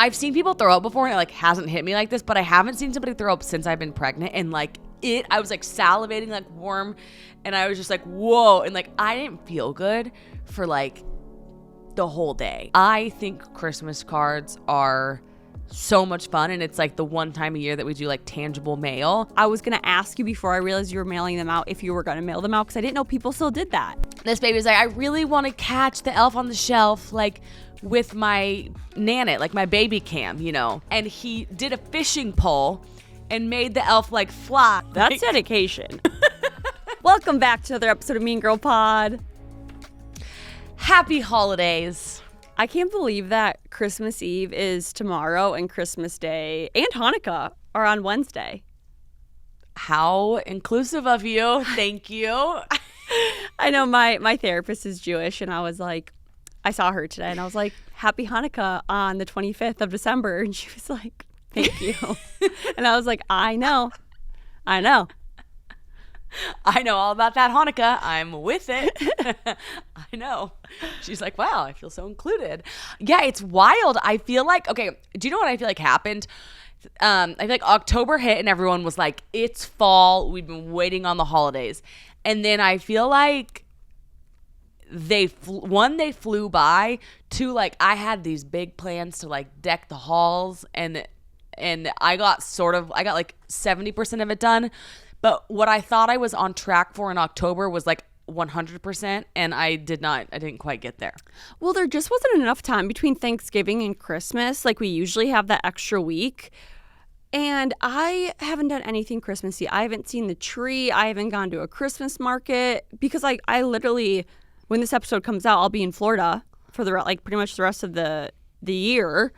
I've seen people throw up before and it like hasn't hit me like this, but I haven't seen somebody throw up since I've been pregnant. And like I was like salivating like warm, and I was just like, whoa. And like I didn't feel good for like the whole day. I think Christmas cards are so much fun, and it's like the one time a year that we do like tangible mail. I was gonna ask you before I realized you were mailing them out if you were gonna mail them out, because I didn't know people still did that. This baby was like, I really want to catch the elf on the shelf like with my Nanit, like my baby cam, you know. And he did a fishing pole and made the elf like fly. That's dedication. Welcome back to another episode of Mean Girl Pod. Happy holidays. I can't believe that Christmas Eve is tomorrow and Christmas Day and Hanukkah are on Wednesday. How inclusive of you. Thank you. I know my therapist is Jewish, and I was like, I saw her today and I was like, happy Hanukkah on the 25th of December. And she was like, thank you. And I was like, I know. I know all about that Hanukkah. I'm with it. I know. She's like, wow, I feel so included. Yeah, it's wild. I feel like, okay, do you know what I feel like happened? I feel like October hit and everyone was like, it's fall. We've been waiting on the holidays. And then I feel like they flew by. Two, like I had these big plans to like deck the halls, and I got like 70% of it done. But what I thought I was on track for in October was like 100%, and I didn't quite get there. Well, there just wasn't enough time between Thanksgiving and Christmas. Like we usually have that extra week. And I haven't done anything Christmassy. I haven't seen the tree. I haven't gone to a Christmas market because I literally, when this episode comes out, I'll be in Florida for pretty much the rest of the year.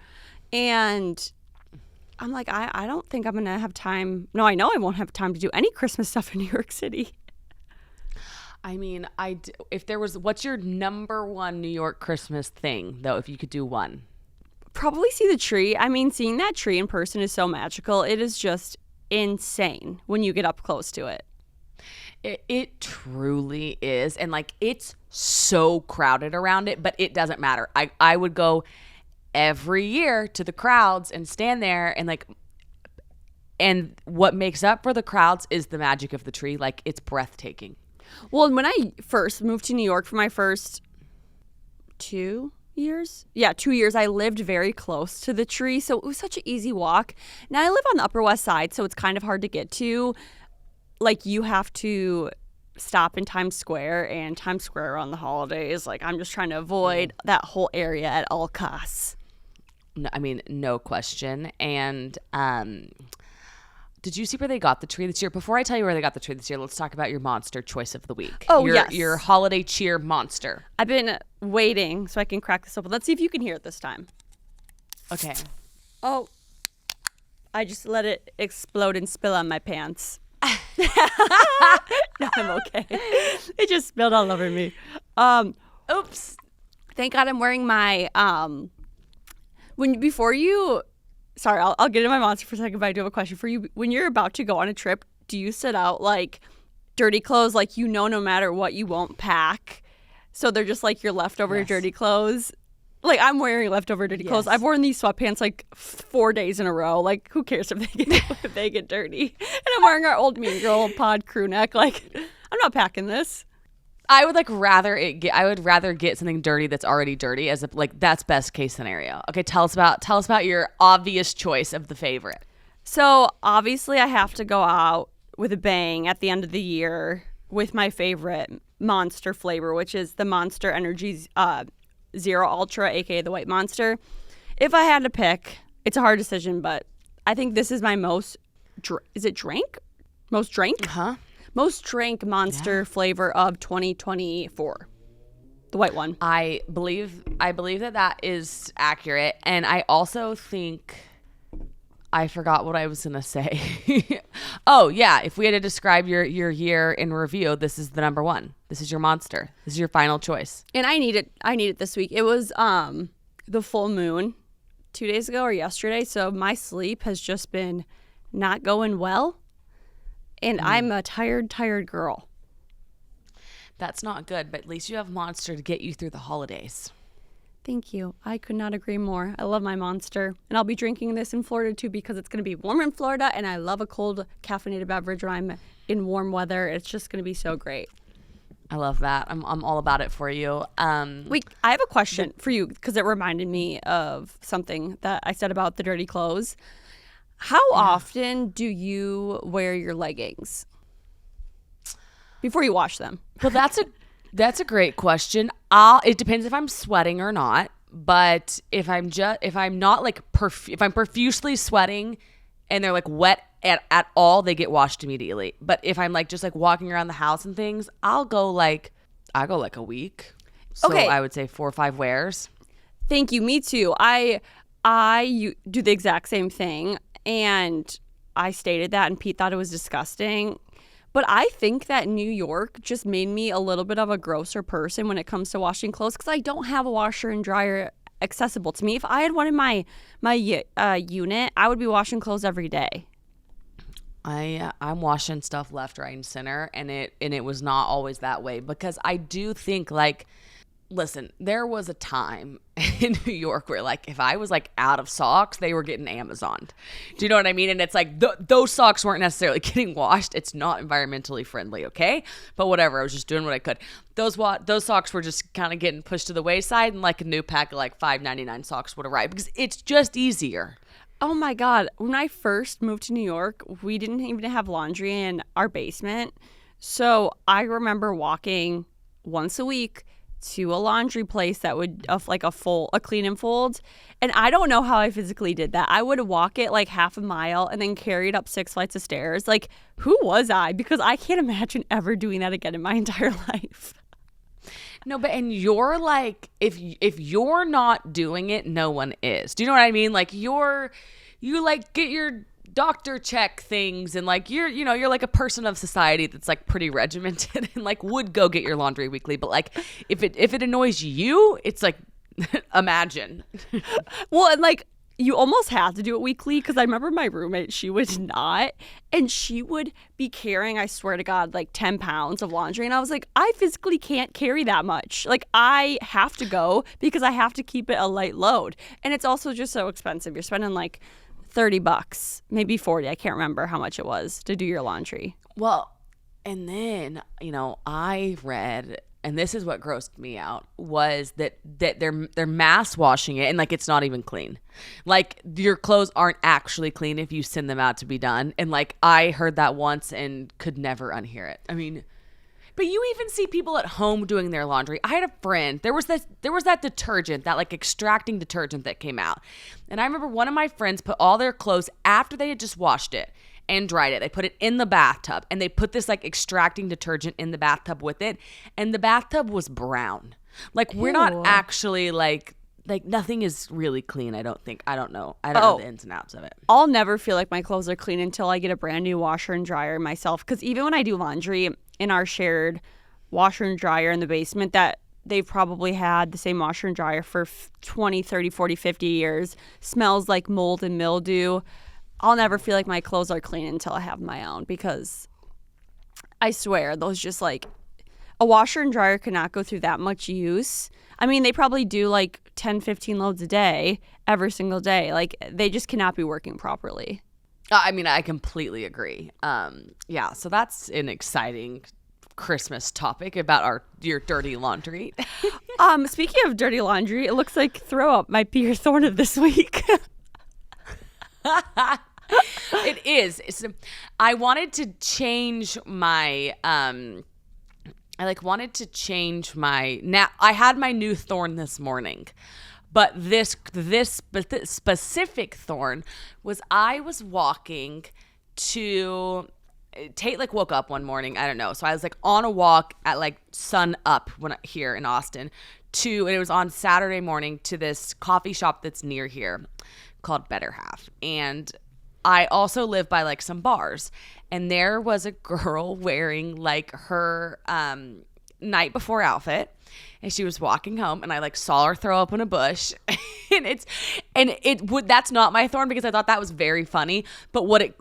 And I'm like, I don't think I'm going to have time. No, I know I won't have time to do any Christmas stuff in New York City. I mean, what's your number one New York Christmas thing, though, if you could do one? Probably see the tree. I mean, seeing that tree in person is so magical. It is just insane when you get up close to it. It truly is. And like, it's so crowded around it, but it doesn't matter. I would go every year to the crowds and stand there and what makes up for the crowds is the magic of the tree. Like, it's breathtaking. Well, when I first moved to New York for my first 2 years, I lived very close to the tree, so it was such an easy walk. Now I live on the Upper West Side, so it's kind of hard to get to. Like, you have to stop in Times Square, and Times Square on the holidays, like, I'm just trying to avoid that whole area at all costs. No, I mean, no question. And did you see where they got the tree this year? Before I tell you where they got the tree this year, let's talk about your monster choice of the week. Oh, yes. Your holiday cheer monster. I've been waiting so I can crack this open. Let's see if you can hear it this time. Okay. Oh, I just let it explode and spill on my pants. No, I'm okay. It just spilled all over me. Oops. Thank God I'm wearing my Sorry, I'll get into my monster for a second, but I do have a question for you. When you're about to go on a trip, do you sit out like dirty clothes, like no matter what you won't pack? So they're just like your leftover dirty clothes. Like, I'm wearing leftover dirty clothes. I've worn these sweatpants like 4 days in a row. Like, who cares if they get dirty? And I'm wearing our old Mean Girl Pod crew neck. Like, I'm not packing this. I would rather get something dirty that's already dirty that's best case scenario. Okay, tell us about your obvious choice of the favorite. So obviously I have to go out with a bang at the end of the year with my favorite Monster flavor, which is the Monster Energy Zero Ultra, aka the White Monster. If I had to pick, it's a hard decision, but I think this is my most drank Monster flavor of 2024. The white one. I believe that is accurate, and I also think I forgot what I was gonna say. Oh yeah, if we had to describe your year in review, this is the number one. This is your monster. This is your final choice. And I need it this week. It was the full moon 2 days ago or yesterday, so my sleep has just been not going well, and I'm a tired girl. That's not good, but at least you have Monster to get you through the holidays. Thank you. I could not agree more. I love my Monster. And I'll be drinking this in Florida too because it's going to be warm in Florida and I love a cold caffeinated beverage when I'm in warm weather. It's just going to be so great. I love that. I'm all about it for you. Wait, I have a question for you because it reminded me of something that I said about the dirty clothes. How often do you wear your leggings before you wash them? Well, that's a great question. It depends if I'm sweating or not. But if I'm not like if I'm profusely sweating and they're like wet at all, they get washed immediately. But if I'm like just like walking around the house and things, I'll go like a week. So Okay. I would say 4 or 5 wears. Thank you. Me too. You do the exact same thing, and I stated that, and Pete thought it was disgusting. But I think that New York just made me a little bit of a grosser person when it comes to washing clothes because I don't have a washer and dryer accessible to me. If I had one in my unit, I would be washing clothes every day. I'm washing stuff left, right, and center, and it was not always that way because I do think like, listen, there was a time in New York where like if I was like out of socks, they were getting Amazoned. Do you know what I mean? And it's like those socks weren't necessarily getting washed. It's not environmentally friendly, okay? But whatever, I was just doing what I could. Those socks were just kind of getting pushed to the wayside, and like a new pack of like $5.99 socks would arrive because it's just easier. Oh my God. When I first moved to New York, we didn't even have laundry in our basement. So I remember walking once a week to a laundry place that would like a clean and fold. And I don't know how I physically did that. I would walk it like half a mile and then carry it up 6 flights of stairs. Like, who was I? Because I can't imagine ever doing that again in my entire life. No, but and you're like, if you're not doing it, no one is. Do you know what I mean? Like you like get your doctor check things and like you're like a person of society that's like pretty regimented and like would go get your laundry weekly. But like if it annoys you, it's like imagine. Well, and like you almost have to do it weekly because I remember my roommate, she would not, and she would be carrying, I swear to God, like 10 pounds of laundry, and I was like, I physically can't carry that much. Like I have to go because I have to keep it a light load, and it's also just so expensive. You're spending like $30, maybe 40, I can't remember how much it was to do your laundry. Well, and then I read, and this is what grossed me out, was that they're mass washing it and like it's not even clean. Like your clothes aren't actually clean if you send them out to be done. And like I heard that once and could never unhear it. I mean, but you even see people at home doing their laundry. I had a friend, there was that detergent, that like extracting detergent that came out. And I remember one of my friends put all their clothes after they had just washed it and dried it. They put it in the bathtub and they put this like extracting detergent in the bathtub with it. And the bathtub was brown. Like we're not actually like nothing is really clean. I don't know. I don't know the ins and outs of it. I'll never feel like my clothes are clean until I get a brand new washer and dryer myself. Because even when I do laundry in our shared washer and dryer in the basement, that they've probably had the same washer and dryer for 20, 30, 40, 50 years, smells like mold and mildew. I'll never feel like my clothes are clean until I have my own, because I swear those just like a washer and dryer cannot go through that much use. I mean, they probably do like 10, 15 loads a day, every single day. Like they just cannot be working properly. I mean, I completely agree. Yeah, so that's an exciting Christmas topic about your dirty laundry. Speaking of dirty laundry, it looks like throw up might be your thorn of this week. It is. I wanted to change my now I had my new thorn this morning. But this specific thorn was I was walking to Tate like woke up one morning, I don't know. So I was like on a walk at like sun up here in Austin and it was on Saturday morning to this coffee shop that's near here called Better Half. And I also live by like some bars, and there was a girl wearing like her night before outfit, and she was walking home, and I like saw her throw up in a bush. That's not my thorn, because I thought that was very funny, but what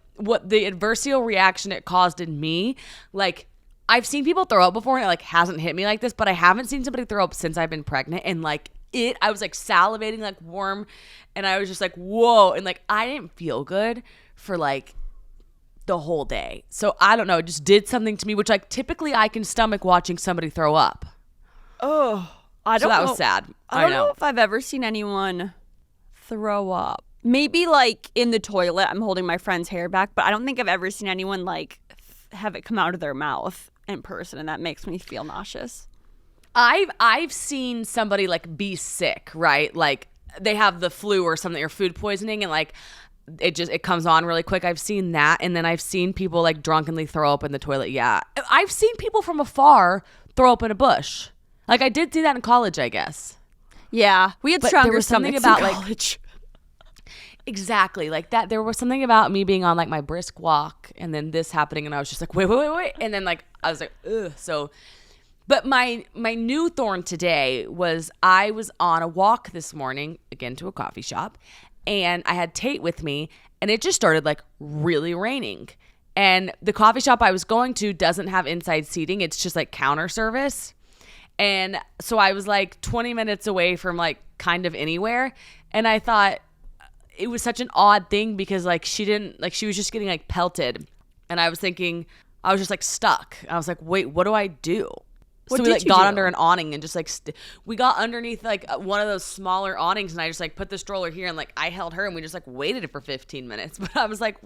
the adversarial reaction it caused in me, like I've seen people throw up before and it like hasn't hit me like this, but I haven't seen somebody throw up since I've been pregnant, and like I was like salivating like warm, and I was just like, whoa. And like, I didn't feel good for like the whole day. So I don't know. It just did something to me, which like typically I can stomach watching somebody throw up. Oh, I don't So that know. was sad. I don't know if I've ever seen anyone throw up. Maybe like in the toilet, I'm holding my friend's hair back, but I don't think I've ever seen anyone like have it come out of their mouth in person, and that makes me feel nauseous. I've seen somebody like be sick, right? Like they have the flu or something or food poisoning, and like it comes on really quick. I've seen that, and then I've seen people like drunkenly throw up in the toilet. Yeah, I've seen people from afar throw up in a bush. Like I did do that in college, I guess. Yeah, we had But stronger there was something stomachs about in like college. exactly like that. There was something about me being on like my brisk walk, and then this happening, and I was just like, wait, and then like I was like, ugh. So. But my new thorn today was I was on a walk this morning, again to a coffee shop, and I had Tate with me, and it just started like really raining. And the coffee shop I was going to doesn't have inside seating. It's just like counter service. And so I was like 20 minutes away from like kind of anywhere. And I thought it was such an odd thing because like she was just getting like pelted. And I was thinking, I was just like stuck. I was like, wait, what do I do? What So we did like you got do? under an awning and just like we got underneath like one of those smaller awnings, and I just like put the stroller here, and like I held her, and we just like waited for 15 minutes. But I was like,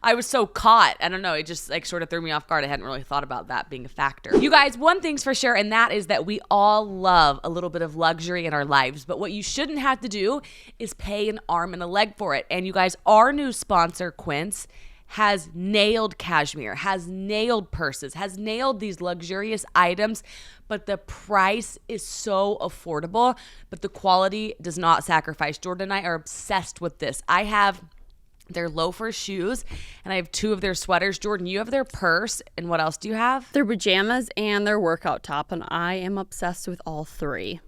I was so caught. I don't know. It just like sort of threw me off guard. I hadn't really thought about that being a factor. You guys, one thing's for sure, and that is that we all love a little bit of luxury in our lives. But what you shouldn't have to do is pay an arm and a leg for it. And you guys, our new sponsor, Quince, has nailed cashmere, has nailed purses, has nailed these luxurious items, but the price is so affordable, but the quality does not sacrifice. Jordan and I are obsessed with this. I have their loafer shoes, and I have 2 of their sweaters. Jordan, you have their purse, and what else do you have? Their pajamas and their workout top, and I am obsessed with all 3.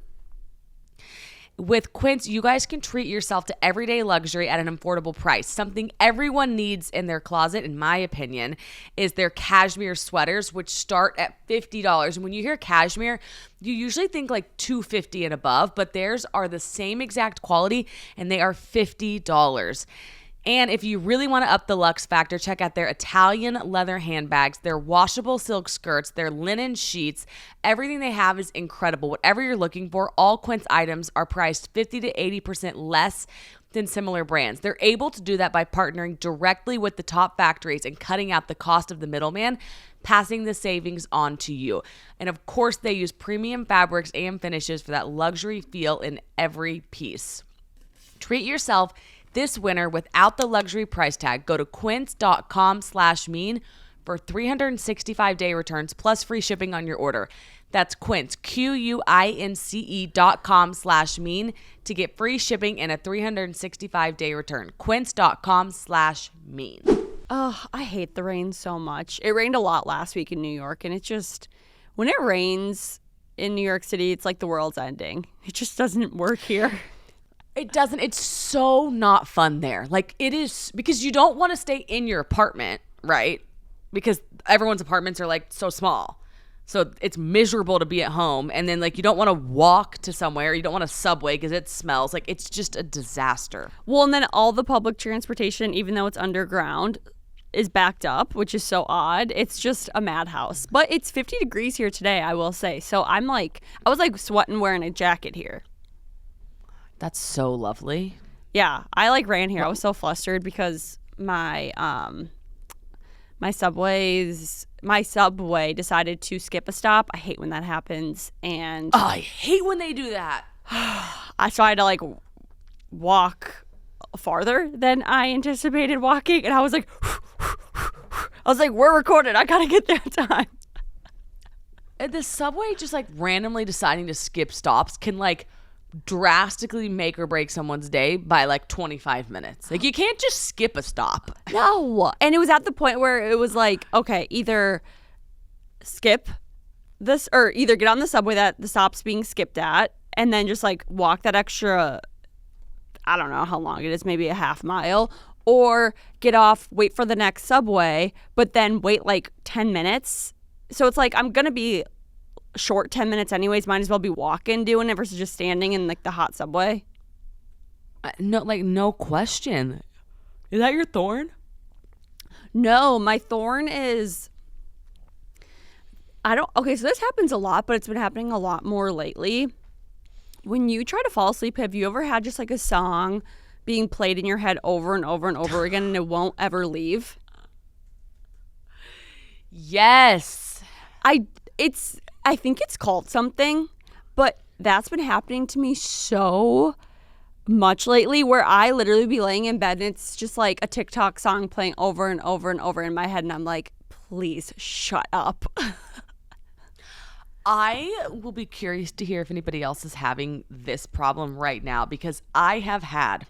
With Quince, you guys can treat yourself to everyday luxury at an affordable price. Something everyone needs in their closet, in my opinion, is their cashmere sweaters, which start at $50. And when you hear cashmere, you usually think like $250 and above, but theirs are the same exact quality, and they are $50. And if you really want to up the luxe factor, check out their Italian leather handbags, their washable silk skirts, their linen sheets. Everything they have is incredible. Whatever you're looking for, all Quince items are priced 50 to 80% less than similar brands. They're able to do that by partnering directly with the top factories and cutting out the cost of the middleman, passing the savings on to you. And of course, they use premium fabrics and finishes for that luxury feel in every piece. Treat yourself this winter without the luxury price tag. Go to quince.com/mean for 365-day returns plus free shipping on your order. That's Quince, QUINCE.com/mean to get free shipping and a 365-day return. Quince.com/mean. Oh, I hate the rain so much. It rained a lot last week in New York, and it just, when it rains in New York City, it's like the world's ending. It just doesn't work here. It doesn't. It's so not fun there. Like it is, because you don't want to stay in your apartment, right? Because everyone's apartments are like so small. So it's miserable to be at home. And then like you don't want to walk to somewhere. You don't want to subway because it smells. Like it's just a disaster. Well, and then all the public transportation, even though it's underground, is backed up, which is so odd. It's just a madhouse. But it's 50 degrees here today, I will say. So I was like sweating wearing a jacket here. That's so lovely. Yeah, I like ran here. I was so flustered because my subway decided to skip a stop. I hate when that happens, and Oh, I hate when they do that. I tried to like walk farther than I anticipated walking, and I was like, we're recorded. I gotta get there in time. The subway just like randomly deciding to skip stops can like drastically make or break someone's day by like 25 minutes. Like you can't just skip a stop. No. And it was at the point where it was like, okay, either skip this or either get on the subway that the stop's being skipped at and then just like walk that extra, I don't know how long it is, maybe a half mile, or get off, wait for the next subway, but then wait like 10 minutes. So it's like I'm going to be short 10 minutes anyways. Might as well be walking doing it versus just standing in like the hot subway. No question. Is that your thorn? No, my thorn is okay, so this happens a lot, but it's been happening a lot more lately. When you try to fall asleep, have you ever had just like a song being played in your head over and over and over again and it won't ever leave? Yes. I think it's called something, but that's been happening to me so much lately where I literally be laying in bed and it's just like a TikTok song playing over and over and over in my head and I'm like, please shut up. I will be curious to hear if anybody else is having this problem right now because I have had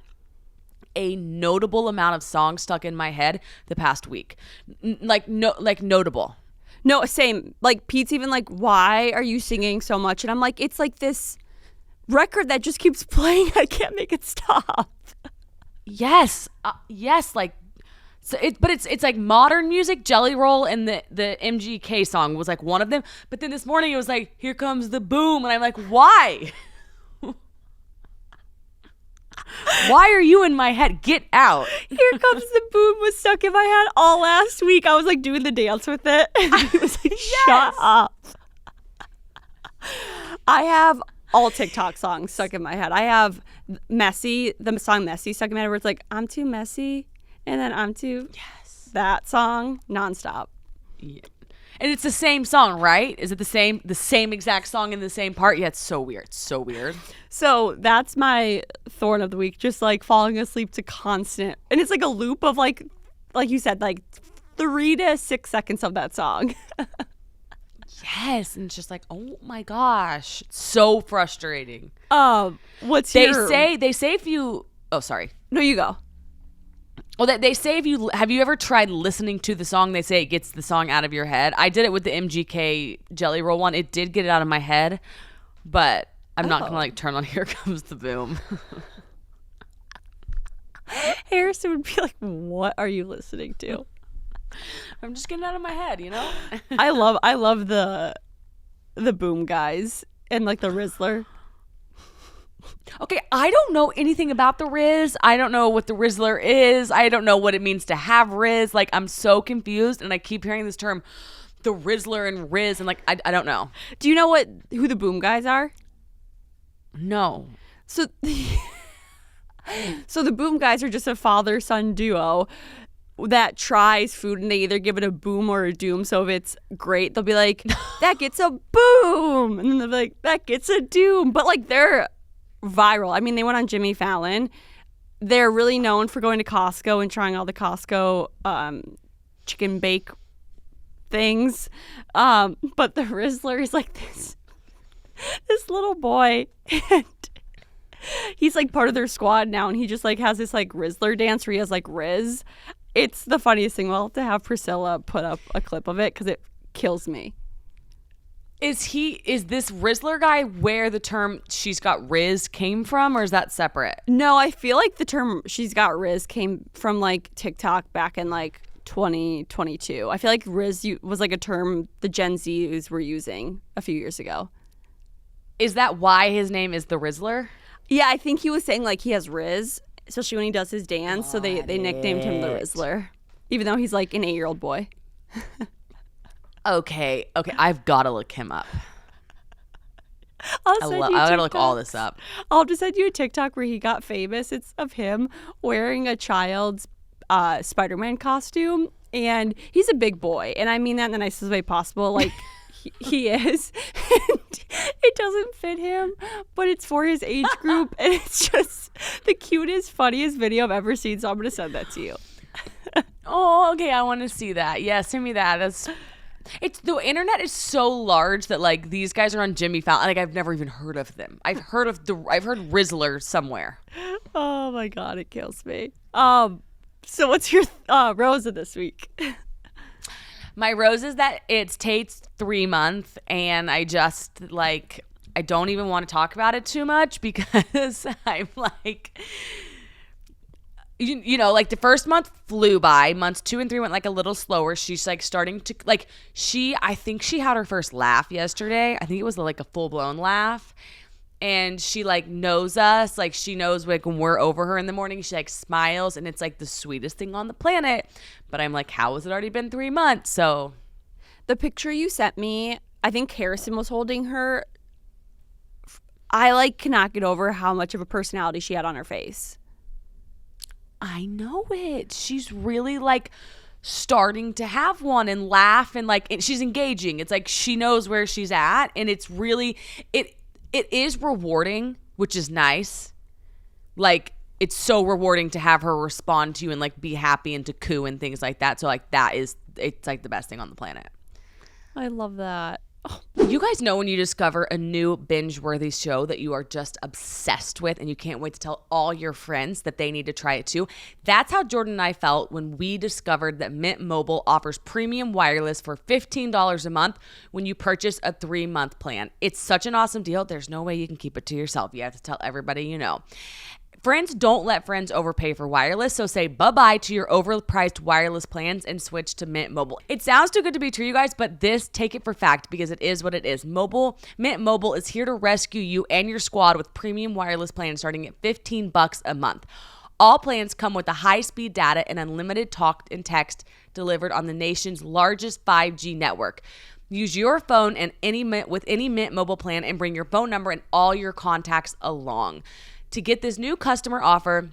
a notable amount of songs stuck in my head the past week. Notable. No, same. Like Pete's even like, why are you singing so much? And I'm like, it's like this record that just keeps playing. I can't make it stop. Yes. Like, so it's like modern music. Jelly Roll and the MGK song was like one of them. But then this morning it was like, here comes the boom. And I'm like, why? Why are you in my head? Get out. Here comes the boom was stuck in my head all last week. I was like doing the dance with it. And he was like, shut up. I have all TikTok songs stuck in my head. I have Messy, the song Messy stuck in my head where it's like, I'm too messy. And then I'm too. Yes. That song nonstop. Yeah. And it's the same song, right? Is it the same exact song in the same part? Yeah, it's so weird. It's so weird. So that's my thorn of the week, just like falling asleep to constant. And it's like a loop of like you said, like 3 to 6 seconds of that song. Yes. And it's just like, oh my gosh. It's so frustrating. What's They say if you, oh, sorry. No, you go. Well, they say have you ever tried listening to the song? They say it gets the song out of your head. I did it with the MGK Jelly Roll one. It did get it out of my head, but I'm not going to like turn on Here Comes the Boom. Harrison would be like, what are you listening to? I'm just getting out of my head, you know? I love the Boom guys and like the Rizzler. Okay, I don't know anything about the Riz. I don't know what the Rizzler is. I don't know what it means to have Riz. Like, I'm so confused, and I keep hearing this term, the Rizzler and Riz, and like, I don't know. Do you know who the Boom guys are? No. So the Boom guys are just a father-son duo that tries food, and they either give it a boom or a doom. So if it's great, they'll be like, that gets a boom, and then they'll be like, that gets a doom. But like, they're viral. I mean, they went on Jimmy Fallon. They're really known for going to Costco and trying all the Costco chicken bake things. But the Rizzler is like this little boy, and he's like part of their squad now, and he just like has this like Rizzler dance where he has like Riz. It's the funniest thing. We'll have to have Priscilla put up a clip of it because it kills me. Is this Rizzler guy where the term she's got Riz came from, or is that separate? No, I feel like the term she's got Riz came from like TikTok back in like 2022. I feel like Riz was like a term the Gen Zs were using a few years ago. Is that why his name is the Rizzler? Yeah, I think he was saying like he has Riz, especially when he does his dance. So they nicknamed him the Rizzler, even though he's like an 8-year-old boy. Okay, I've got to look him up. I gotta look all this up. I'll just send you a TikTok where he got famous. It's of him wearing a child's Spider-Man costume, and he's a big boy, and I mean that in the nicest way possible. Like he is, and it doesn't fit him, but it's for his age group, and it's just the cutest, funniest video I've ever seen. So I'm gonna send that to you. Oh, okay, I want to see that. Yeah, send me that. It's the internet is so large that like these guys are on Jimmy Fallon. Like I've never even heard of them. I've heard Rizzler somewhere. Oh my god, it kills me. So what's your rose of this week? My rose is that it's Tate's 3-month, and I just like I don't even want to talk about it too much because I'm like you know, like the first month flew by. Months 2 and 3 went like a little slower. She's like starting to like I think she had her first laugh yesterday. I think it was like a full blown laugh. And she like knows us. Like she knows like when we're over her in the morning, she like smiles and it's like the sweetest thing on the planet. But I'm like, how has it already been 3 months? So the picture you sent me, I think Harrison was holding her. I like cannot get over how much of a personality she had on her face. I know it. She's really like starting to have one and laugh and like she's engaging. It's like she knows where she's at and it's really it is rewarding, which is nice. Like it's so rewarding to have her respond to you and like be happy and to coo and things like that. So like it's like the best thing on the planet. I love that. You guys know when you discover a new binge-worthy show that you are just obsessed with and you can't wait to tell all your friends that they need to try it too? That's how Jordyn and I felt when we discovered that Mint Mobile offers premium wireless for $15 a month when you purchase a 3-month plan. It's such an awesome deal. There's no way you can keep it to yourself. You have to tell everybody you know. Friends don't let friends overpay for wireless, so say bye-bye to your overpriced wireless plans and switch to Mint Mobile. It sounds too good to be true, you guys, but take it for fact because it is what it is. Mint Mobile is here to rescue you and your squad with premium wireless plans starting at $15 a month. All plans come with a high-speed data and unlimited talk and text delivered on the nation's largest 5G network. Use your phone and with any Mint Mobile plan and bring your phone number and all your contacts along. To get this new customer offer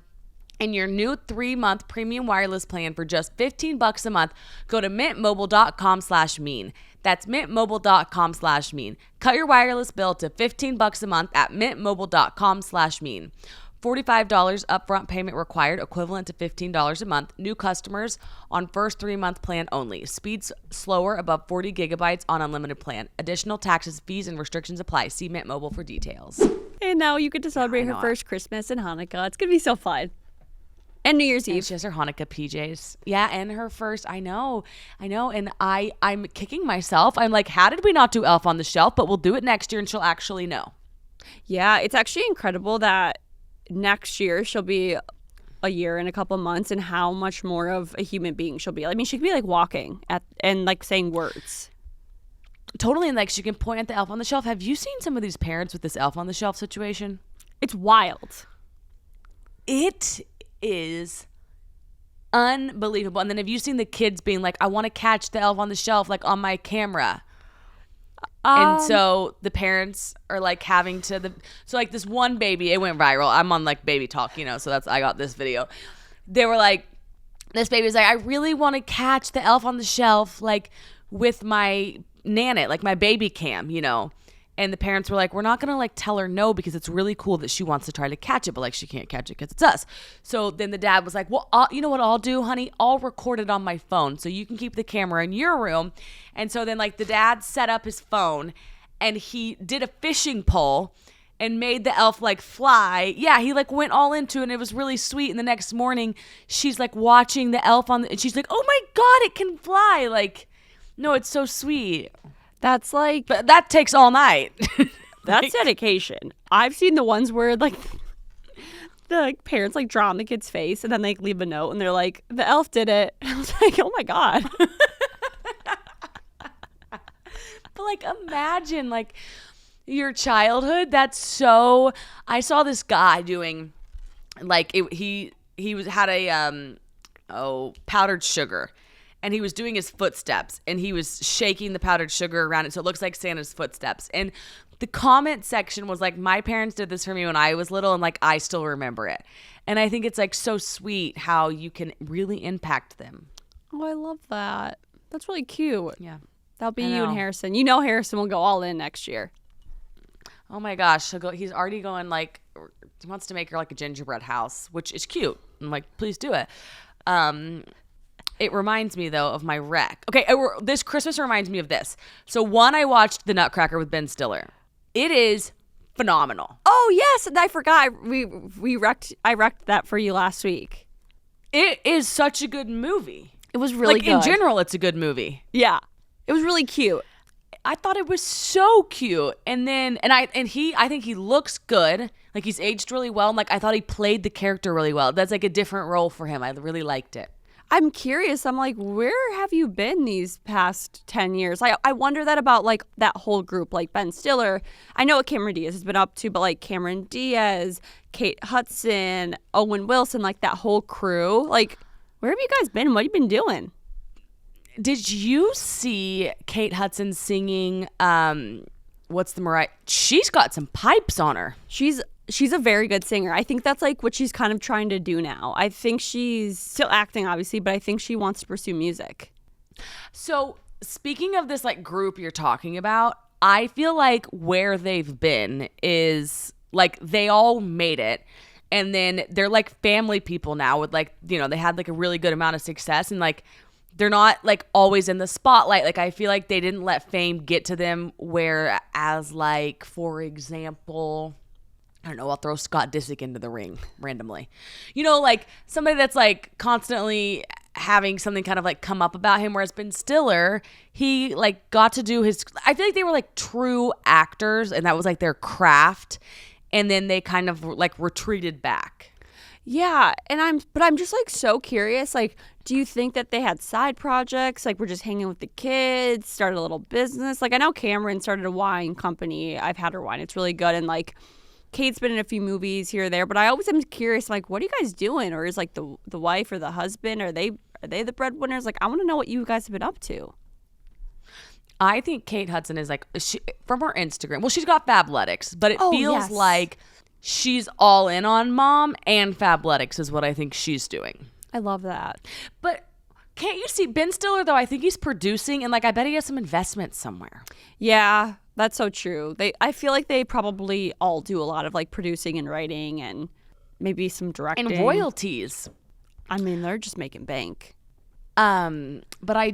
and your new 3-month premium wireless plan for just $15 a month, go to mintmobile.com/mean. That's mintmobile.com/mean. Cut your wireless bill to $15 a month at mintmobile.com/mean. $45 upfront payment required, equivalent to $15 a month. New customers on first 3-month plan only. Speeds slower above 40 gigabytes on unlimited plan. Additional taxes, fees, and restrictions apply. See Mint Mobile for details. And now you get to celebrate her first Christmas and Hanukkah. It's going to be so fun. And New Year's Eve. She has her Hanukkah PJs. Yeah, and her first, I know. And I'm kicking myself. I'm like, how did we not do Elf on the Shelf? But we'll do it next year and she'll actually know. Yeah, it's actually incredible that next year she'll be a year and a couple months and how much more of a human being she'll be. I mean, she could be like walking and like saying words. Totally, and like she can point at the Elf on the Shelf. Have you seen some of these parents with this Elf on the Shelf situation? It's wild. It is unbelievable. And then have you seen the kids being like, I want to catch the Elf on the Shelf like on my camera? And so the parents are like having to so like this one baby, it went viral. I'm on like baby talk, you know, so I got this video. They were like, this baby was like, I really want to catch the Elf on the Shelf like with my Nanit, like my baby cam, you know. And the parents were like, we're not going to like tell her no because it's really cool that she wants to try to catch it, but like she can't catch it because it's us. So then the dad was like, well, you know what I'll do, honey? I'll record it on my phone so you can keep the camera in your room. And so then like the dad set up his phone and he did a fishing pole and made the elf like fly. Yeah, he like went all into it and it was really sweet. And the next morning she's like watching the elf and she's like, oh my God, it can fly. Like, no, it's so sweet. That's like, but that takes all night. That's dedication. I've seen the ones where like the like, parents like draw on the kid's face and then they leave a note and they're like, the elf did it. And I was like, oh my God. But like imagine like your childhood. That's so. I saw this guy doing like he had a powdered sugar. And he was doing his footsteps and he was shaking the powdered sugar around it so it looks like Santa's footsteps. And the comment section was like, my parents did this for me when I was little and like I still remember it. And I think it's like so sweet how you can really impact them. Oh, I love that. That's really cute. Yeah. That'll be you and Harrison. You know Harrison will go all in next year. Oh my gosh. He's already going like, he wants to make her like a gingerbread house, which is cute. I'm like, please do it. It reminds me, though, of my wreck. Okay, this Christmas reminds me of this. So, one, I watched The Nutcracker with Ben Stiller. It is phenomenal. Oh, yes, and I forgot. I wrecked that for you last week. It is such a good movie. It was really good. In general, it's a good movie. Yeah. It was really cute. I thought it was so cute. And then, I think he looks good. Like, Like he's aged really well. And like I thought he played the character really well. That's like a different role for him. I really liked it. I'm curious. I'm like, where have you been these past 10 years? I wonder that about like that whole group, like Ben Stiller. I know what Cameron Diaz has been up to, but like Cameron Diaz, Kate Hudson, Owen Wilson, like that whole crew. Like, where have you guys been? What have you been doing? Did you see Kate Hudson singing, what's the Mariah? She's got some pipes on her. She's a very good singer. I think that's like what she's kind of trying to do now. I think she's still acting, obviously, but I think she wants to pursue music. So speaking of this like group you're talking about, I feel like where they've been is like they all made it. And then they're like family people now with like, you know, they had like a really good amount of success and like they're not like always in the spotlight. Like I feel like they didn't let fame get to them, whereas like, for example, I don't know, I'll throw Scott Disick into the ring randomly. You know, like somebody that's like constantly having something kind of like come up about him, whereas Ben Stiller, he like got to do his, I feel like they were like true actors and that was like their craft. And then they kind of like retreated back. Yeah, and I'm just like so curious. Like, do you think that they had side projects? Like, we're just hanging with the kids, started a little business. Like, I know Cameron started a wine company. I've had her wine; it's really good. And like, Kate's been in a few movies here or there. But I always am curious. Like, what are you guys doing? Or is like the wife or the husband? Are they the breadwinners? Like, I want to know what you guys have been up to. I think Kate Hudson is like from her Instagram. Well, she's got Fabletics, but it feels like she's all in on mom and Fabletics is what I think she's doing. I love that. But can't you see Ben Stiller though? I think he's producing and like I bet he has some investments somewhere. Yeah, that's so true. I feel like they probably all do a lot of like producing and writing and maybe some directing and royalties. I mean, they're just making bank. But I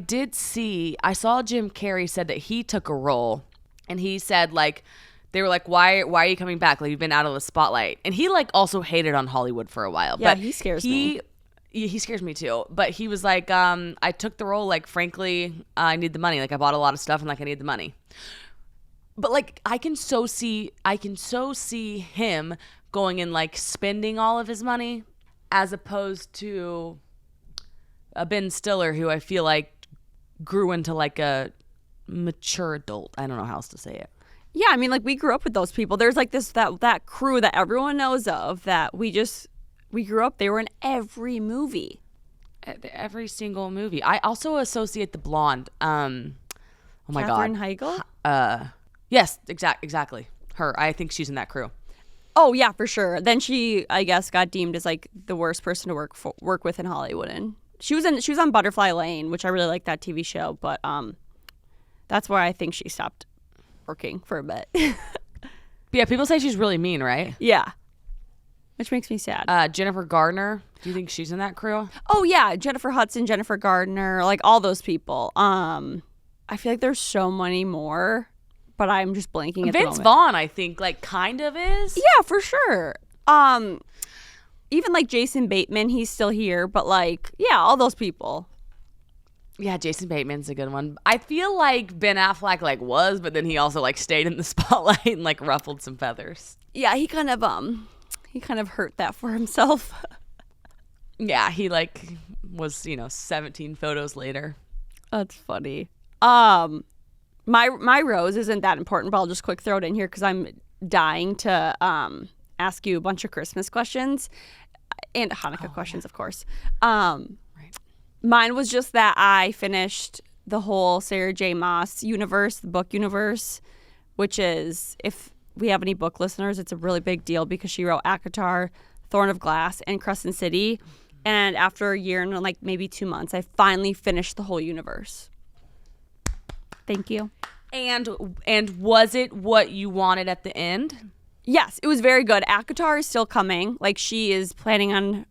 saw Jim Carrey said that he took a role and he said like, they were like, why are you coming back? Like you've been out of the spotlight. And he like also hated on Hollywood for a while. Yeah, but he scares me. He scares me too. But he was like, I took the role, like frankly, I need the money. Like I bought a lot of stuff and like I need the money. But like I can so see him going and like spending all of his money as opposed to Ben Stiller, who I feel like grew into like a mature adult. I don't know how else to say it. Yeah, I mean, like we grew up with those people. There's like that crew that everyone knows of that we grew up. They were in every movie, every single movie. I also associate the blonde. Oh my Katherine God, Heigl. Yes, exactly. Her. I think she's in that crew. Oh yeah, for sure. Then she, I guess, got deemed as like the worst person to work with in Hollywood, and she was on Butterfly Lane, which I really like that TV show, but that's where I think she stopped working for a bit. Yeah, people say she's really mean, right? Yeah, which makes me sad. Jennifer Gardner, do you think she's in that crew? Oh yeah, Jennifer Hudson, Jennifer Gardner, like all those people. I feel like there's so many more, but I'm just blanking at the moment. Vince Vaughn, I think, like kind of is. Yeah, for sure. Even like Jason Bateman, he's still here, but like, yeah, all those people. Yeah, Jason Bateman's a good one. I feel like Ben Affleck like was, but then he also like stayed in the spotlight and like ruffled some feathers. Yeah, he kind of hurt that for himself. Yeah, he like was, 17 photos later. That's funny. My rose isn't that important, but I'll just quick throw it in here because I'm dying to ask you a bunch of Christmas questions and Hanukkah questions, of course. Right. Mine was just that I finished the whole Sarah J. Maas universe, the book universe, which is, if we have any book listeners, it's a really big deal because she wrote ACOTAR, Thorn of Glass, and Crescent City. And after a year and like maybe 2 months, I finally finished the whole universe. Thank you. And was it what you wanted at the end? Yes, it was very good. ACOTAR is still coming. Like she is planning on,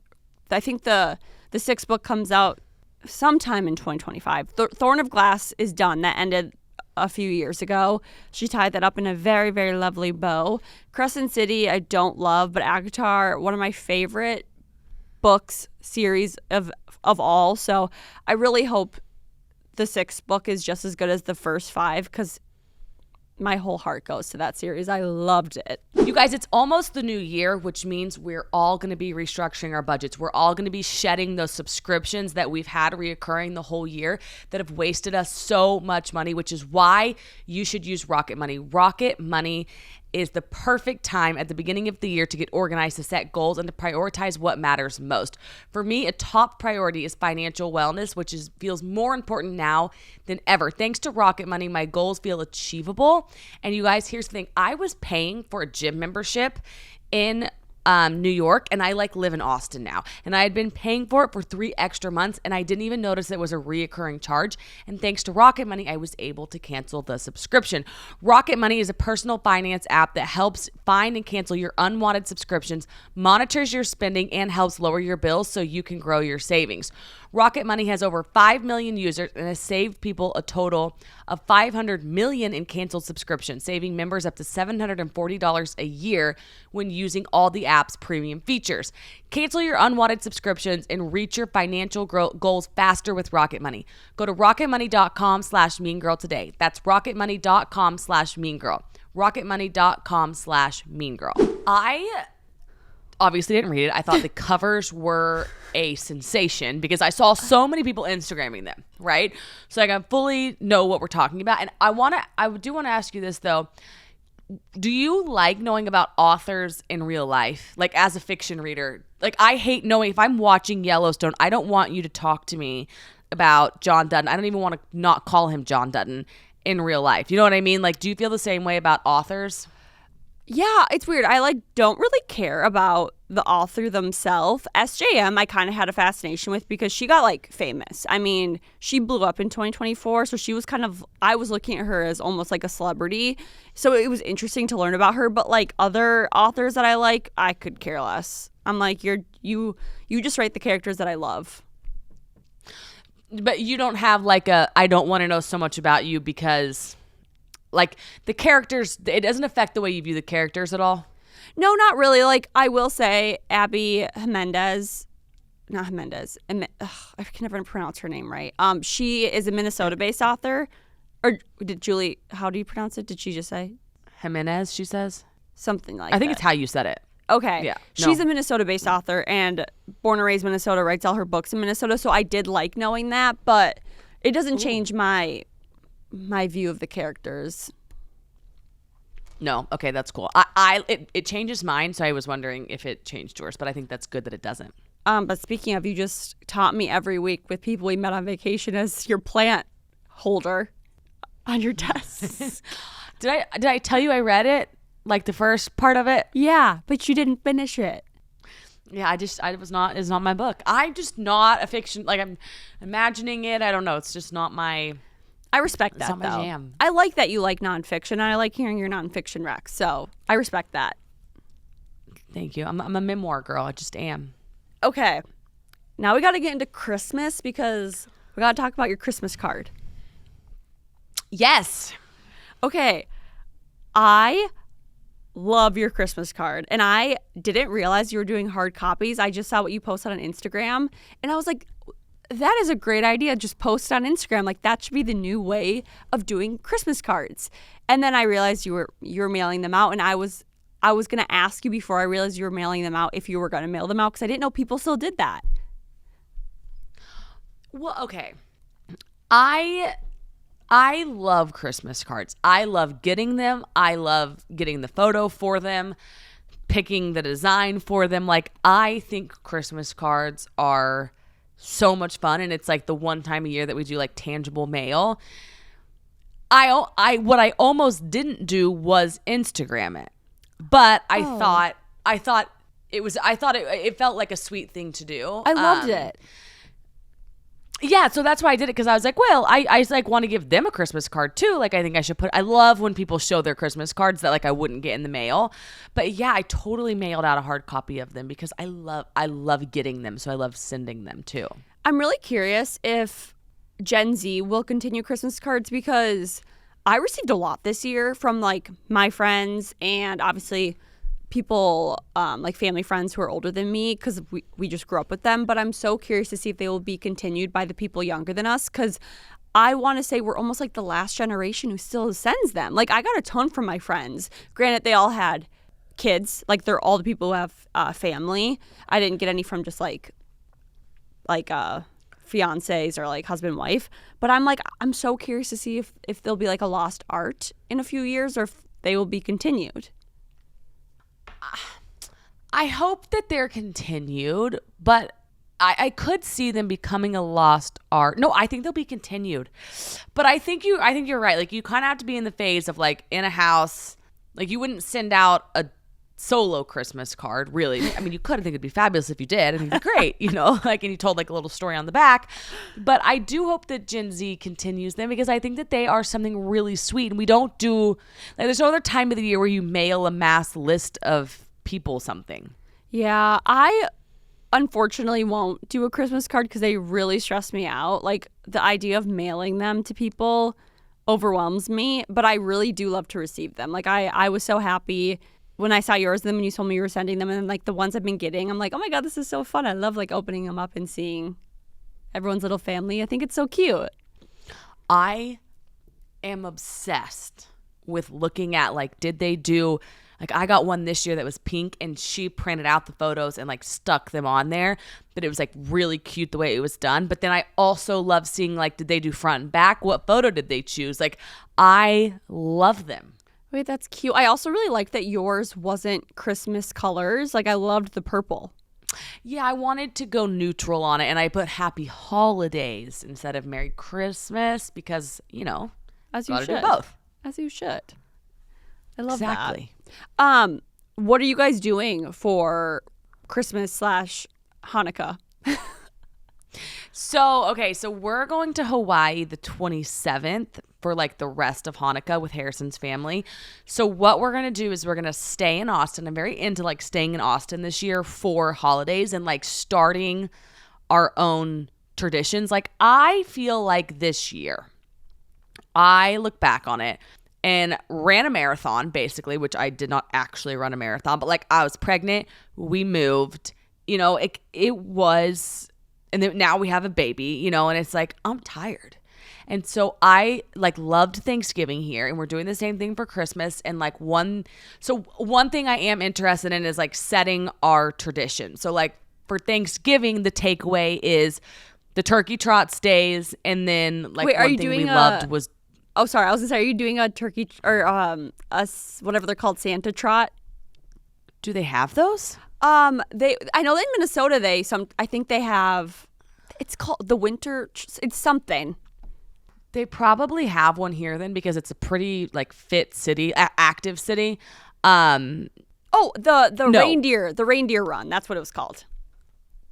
I think the 6th book comes out sometime in 2025. Thorn of Glass is done. That ended a few years ago. She tied that up in a very, very lovely bow. Crescent City I don't love, but ACOTAR, one of my favorite books series of all. So I really hope the 6th book is just as good as the first 5 because my whole heart goes to that series. I loved it. You guys, it's almost the new year, which means we're all going to be restructuring our budgets. We're all going to be shedding those subscriptions that we've had reoccurring the whole year that have wasted us so much money, which is why you should use Rocket Money. Rocket Money is the perfect time at the beginning of the year to get organized, to set goals, and to prioritize what matters most. For me, a top priority is financial wellness, which feels more important now than ever. Thanks to Rocket Money, my goals feel achievable. And you guys, here's the thing. I was paying for a gym membership in New York, and I live in Austin now, and I had been paying for it for 3 extra months, and I didn't even notice it was a reoccurring charge. And thanks to Rocket Money, I was able to cancel the subscription. Rocket Money is a personal finance app that helps find and cancel your unwanted subscriptions, monitors your spending, and helps lower your bills so you can grow your savings. Rocket Money has over 5 million users and has saved people a total of $500 million in canceled subscriptions, saving members up to $740 a year when using all the app's premium features. Cancel your unwanted subscriptions and reach your financial goals faster with Rocket Money. Go to rocketmoney.com/meangirl today. That's rocketmoney.com/meangirl. rocketmoney.com/meangirl. I obviously didn't read it. I thought the covers were a sensation because I saw so many people Instagramming them, right? So I fully know what we're talking about. And I do want to ask you this though. Do you like knowing about authors in real life? Like as a fiction reader, I hate knowing if I'm watching Yellowstone, I don't want you to talk to me about John Dutton. I don't even want to not call him John Dutton in real life. You know what I mean? Do you feel the same way about authors? Yeah, it's weird. I don't really care about the author themselves. SJM, I kind of had a fascination with because she got famous. I mean, she blew up in 2024, so she was I was looking at her as almost like a celebrity. So it was interesting to learn about her, but other authors that I could care less. I'm you just write the characters that I love. But you don't have I don't want to know so much about you because the characters, it doesn't affect the way you view the characters at all? No, not really. I will say Abby Jimenez, not Jimenez, I can never pronounce her name right. She is a Minnesota-based author. Or did Julie, how do you pronounce it? Did she just say? Jimenez, she says? Something like that. I think it's how you said it. Okay. Yeah. She's a Minnesota-based author and born and raised Minnesota, writes all her books in Minnesota. So I did like knowing that, but it doesn't change my view of the characters. No. Okay, that's cool. It changes mine, so I was wondering if it changed yours, but I think that's good that it doesn't. But speaking of, you just taught me every week with people we met on vacation as your plant holder on your desk. Did I tell you I read it? The first part of it? Yeah, but you didn't finish it. Yeah, it's not my book. I'm just not a fiction, I'm imagining it. I don't know. It's just not my... I respect that, not my though. jam. I like that you like nonfiction, and I like hearing your nonfiction recs, so I respect that. Thank you. I'm a memoir girl. I just am. Okay. Now we got to get into Christmas because we got to talk about your Christmas card. Yes. Okay. I love your Christmas card, and I didn't realize you were doing hard copies. I just saw what you posted on Instagram, and I was like, that is a great idea. Just post it on Instagram. That should be the new way of doing Christmas cards. And then I realized you were mailing them out, and I was going to ask you before I realized you were mailing them out if you were going to mail them out because I didn't know people still did that. Well, okay. I love Christmas cards. I love getting them. I love getting the photo for them, picking the design for them. I think Christmas cards are so much fun, and it's the one time a year that we do tangible mail. What I almost didn't do was Instagram it, but I thought it felt like a sweet thing to do. I loved it. Yeah, so that's why I did it because I was well, I want to give them a Christmas card too. I think I should I love when people show their Christmas cards that I wouldn't get in the mail. But yeah, I totally mailed out a hard copy of them because I love getting them, so I love sending them too. I'm really curious if Gen Z will continue Christmas cards because I received a lot this year from my friends and obviously people family friends who are older than me because we just grew up with them. But I'm so curious to see if they will be continued by the people younger than us because I want to say we're almost like the last generation who still sends them. Like, I got a ton from my friends. Granted, they all had kids. Like, they're all the people who have family. I didn't get any from just like fiancés or like husband wife. But I'm so curious to see if there'll be like a lost art in a few years, or if they will be continued. I hope that they're continued, but I could see them becoming a lost art. No, I think they'll be continued. But I think you're right. Like, you kind of have to be in the phase of like in a house. Like, you wouldn't send out a solo Christmas card, really. I mean, you could. I think it'd be fabulous if you did. I think it'd be great, like, and you told like a little story on the back. But I do hope that Gen Z continues them, because I think that they are something really sweet. And we don't do, like, there's no other time of the year where you mail a mass list of people something. Yeah, I unfortunately won't do a Christmas card because they really stress me out. Like, the idea of mailing them to people overwhelms me, but I really do love to receive them. Like, I was so happy when I saw yours and then when you told me you were sending them, and then like the ones I've been getting, I'm like, oh my God, this is so fun. I love like opening them up and seeing everyone's little family. I think it's so cute. I am obsessed with looking at like, did they do, like, I got one this year that was pink, and she printed out the photos and like stuck them on there, but it was like really cute the way it was done. But then I also love seeing like, did they do front and back? What photo did they choose? Like, I love them. Wait, that's cute. I also really liked that yours wasn't Christmas colors. Like, I loved the purple. Yeah, I wanted to go neutral on it, and I put Happy Holidays instead of Merry Christmas because, as you gotta should. do both. As you should. I love exactly. that. What are you guys doing for Christmas / Hanukkah? So we're going to Hawaii the 27th for like the rest of Hanukkah with Harrison's family. So what we're going to do is we're going to stay in Austin. I'm very into like staying in Austin this year for holidays and like starting our own traditions. Like, I feel like this year, I look back on it and ran a marathon basically, which I did not actually run a marathon, but like, I was pregnant, we moved, it was, and then now we have a baby, and it's like, I'm tired. And so I like loved Thanksgiving here, and we're doing the same thing for Christmas. And like one thing I am interested in is like setting our tradition. So like for Thanksgiving, the takeaway is the turkey trot stays. And then like, one thing we loved was, oh, sorry. I was gonna say, are you doing a turkey or whatever they're called, Santa trot? Do they have those? I know in Minnesota I think they have, it's called the winter, it's something. They probably have one here then, because it's a pretty like fit city, active city. The reindeer run. That's what it was called.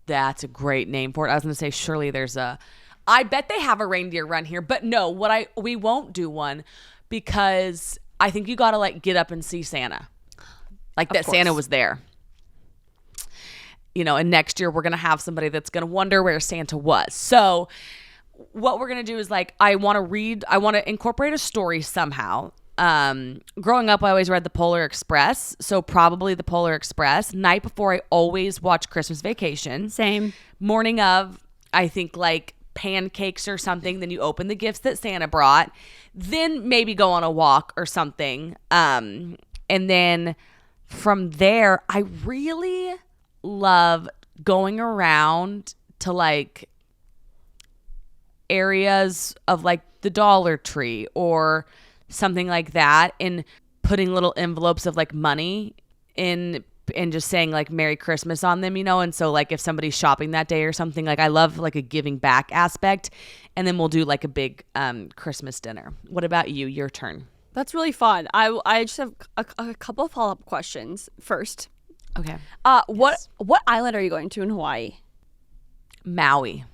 That's a great name for it. I was going to say, surely I bet they have a reindeer run here, but no, we won't do one because I think you got to like get up and see Santa. Like that Santa was there. And next year we're going to have somebody that's going to wonder where Santa was. So what we're going to do is like, I want to incorporate a story somehow. Growing up, I always read the Polar Express. So probably the Polar Express. Night before, I always watch Christmas Vacation. Same. Morning of, I think like pancakes or something. Then you open the gifts that Santa brought. Then maybe go on a walk or something. And then from there, I really love going around to like areas of like the Dollar Tree or something like that, and putting little envelopes of like money in and just saying like Merry Christmas on them, and so like if somebody's shopping that day or something, like I love like a giving back aspect. And then we'll do like a big Christmas dinner. What about you? Your turn. That's really fun. I just have a couple of follow-up questions first. Okay. What island are you going to in Hawaii? Maui.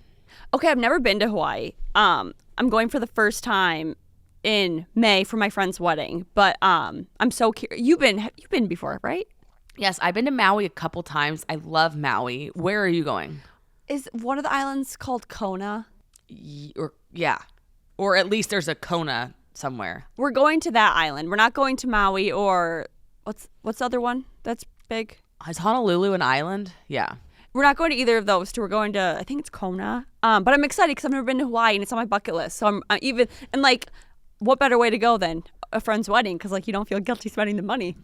Okay, I've never been to Hawaii. I'm going for the first time in May for my friend's wedding, but I'm so curious. You've been before, right? Yes, I've been to Maui a couple times. I love Maui. Where are you going? Is one of the islands called Kona? Or at least there's a Kona somewhere. We're going to that island. We're not going to Maui or what's the other one that's big? Is Honolulu an island? Yeah. We're not going to either of those two. We're going to, I think it's Kona. But I'm excited because I've never been to Hawaii and it's on my bucket list. So I'm even, and like, what better way to go than a friend's wedding? Because like you don't feel guilty spending the money.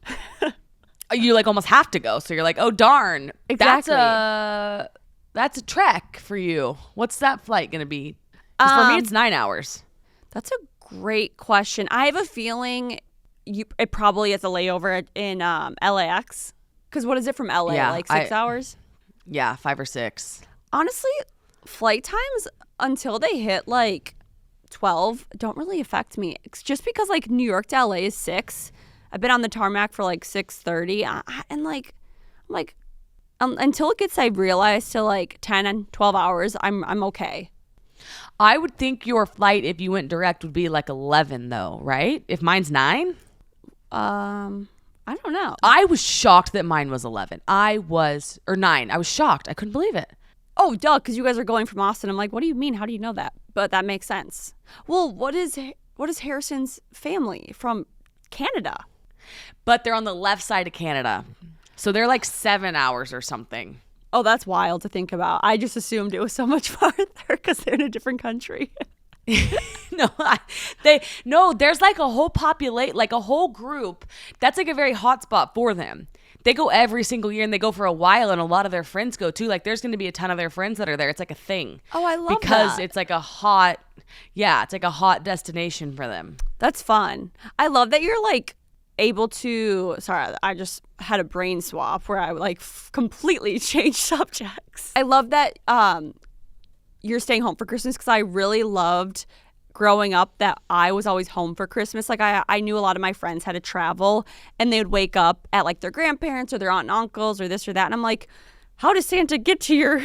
You like almost have to go. So you're like, oh darn, Exactly. that's a trek for you. What's that flight gonna be? 'Cause for me, it's 9 hours. That's a great question. I have a feeling it probably is a layover in LAX. Because what is it from LA? Yeah, like 6 hours? Yeah, 5 or 6. Honestly, flight times until they hit like 12 don't really affect me. It's just because like New York to LA is 6. I've been on the tarmac for like 6:30, and like I'm like until it gets, I realize, to like 10 and 12 hours, I'm okay. I would think your flight, if you went direct, would be like 11 though, right? If mine's 9? I don't know. I was shocked that mine was 11. Or 9. I was shocked. I couldn't believe it. Oh, duh, because you guys are going from Austin. I'm like, what do you mean? How do you know that? But that makes sense. Well, what is Harrison's family from Canada? But they're on the left side of Canada. So they're like 7 hours or something. Oh, that's wild to think about. I just assumed it was so much farther because they're in a different country. No, there's like a whole like a whole group. That's like a very hot spot for them. They go every single year and they go for a while, and a lot of their friends go too. Like there's going to be a ton of their friends that are there. It's like a thing. Oh, I love that. Because it's like it's like a hot destination for them. That's fun. I love that you're like able to, sorry, I just had a brain swap where I like completely changed subjects. I love that you're staying home for Christmas, because I really loved growing up that I was always home for Christmas. Like I knew a lot of my friends had to travel and they would wake up at like their grandparents or their aunt and uncles or this or that. And I'm like, how does Santa get to your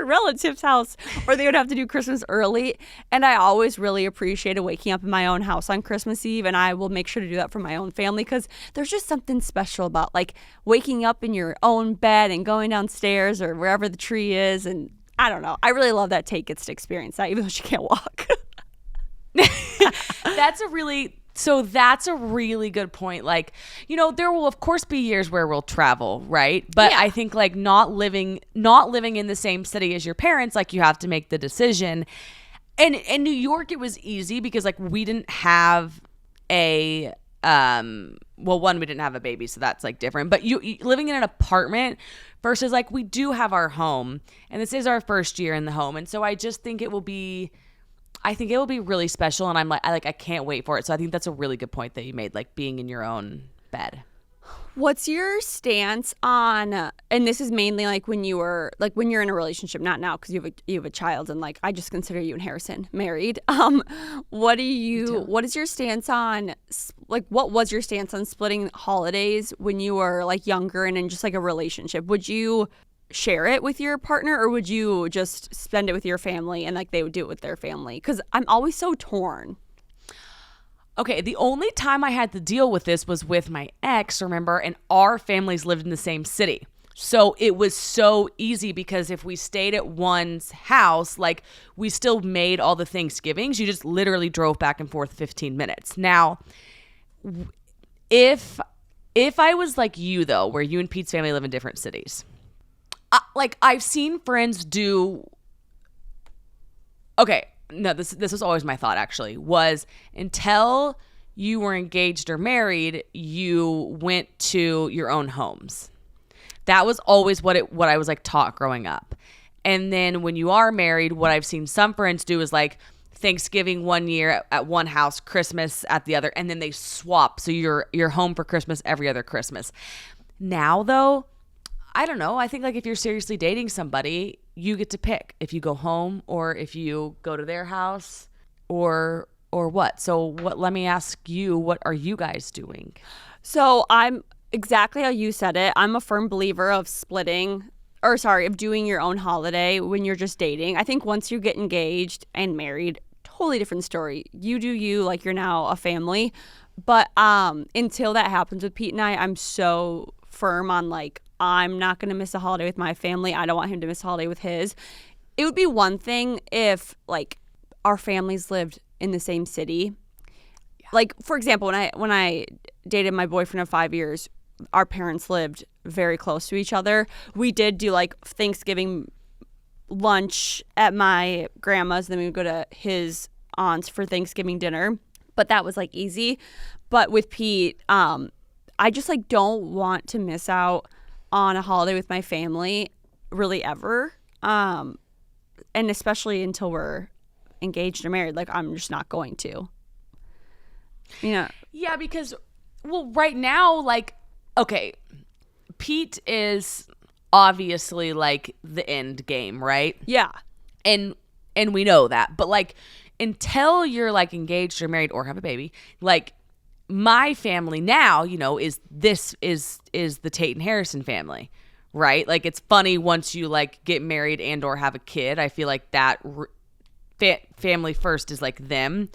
relative's house? Or they would have to do Christmas early. And I always really appreciated waking up in my own house on Christmas Eve. And I will make sure to do that for my own family, because there's just something special about like waking up in your own bed and going downstairs or wherever the tree is. And I don't know. I really love that Tate gets to experience that, even though she can't walk. That's a really good point. Like, there will of course be years where we'll travel, right? But yeah. I think like not living in the same city as your parents, like you have to make the decision. And in New York, it was easy because like we didn't have we didn't have a baby, so that's like different. But you living in an apartment versus like we do have our home, and this is our first year in the home, and so I just think it will be really special, and I can't wait for it. So I think that's a really good point that you made, like being in your own bed. What's your stance on, and this is mainly like when you're in a relationship, not now because you have a child, and like I just consider you and Harrison married. What is your stance on, like what was your stance on splitting holidays when you were like younger and in just like a relationship? Would you share it with your partner, or would you just spend it with your family and like they would do it with their family? Because I'm always so torn. Okay, the only time I had to deal with this was with my ex, remember, and our families lived in the same city. So it was so easy because if we stayed at one's house, like we still made all the Thanksgivings. You just literally drove back and forth 15 minutes. Now, if I was like you though, where you and Pete's family live in different cities, like I've seen friends do. Okay, no, this was always my thought actually, was until you were engaged or married, you went to your own homes. That was always what I was like taught growing up. And then when you are married, what I've seen some friends do is like Thanksgiving one year at one house, Christmas at the other, and then they swap. So you're home for Christmas every other Christmas. Now though, I don't know. I think like if you're seriously dating somebody, you get to pick if you go home or if you go to their house or what. So let me ask you, what are you guys doing? So I'm exactly how you said it. I'm a firm believer of of doing your own holiday when you're just dating. I think once you get engaged and married, totally different story. You do you, like you're now a family. But until that happens with Pete and I'm so firm on like, I'm not going to miss a holiday with my family. I don't want him to miss a holiday with his. It would be one thing if like our families lived in the same city. Yeah. Like for example, when I dated my boyfriend of 5 years, our parents lived very close to each other. We did do like Thanksgiving lunch at my grandma's, then we would go to his aunt's for Thanksgiving dinner, but that was like easy. But with Pete, I just like don't want to miss out on a holiday with my family really ever, and especially until we're engaged or married. Like, I'm just not going to, Yeah, because, well, right now, like, okay, Pete is obviously like the end game, right? Yeah. And we know that, but like until you're like engaged or married or have a baby, like my family now, is the Tate and Harrison family, right? Like, it's funny once you like get married and or have a kid. I feel like that family first is like them,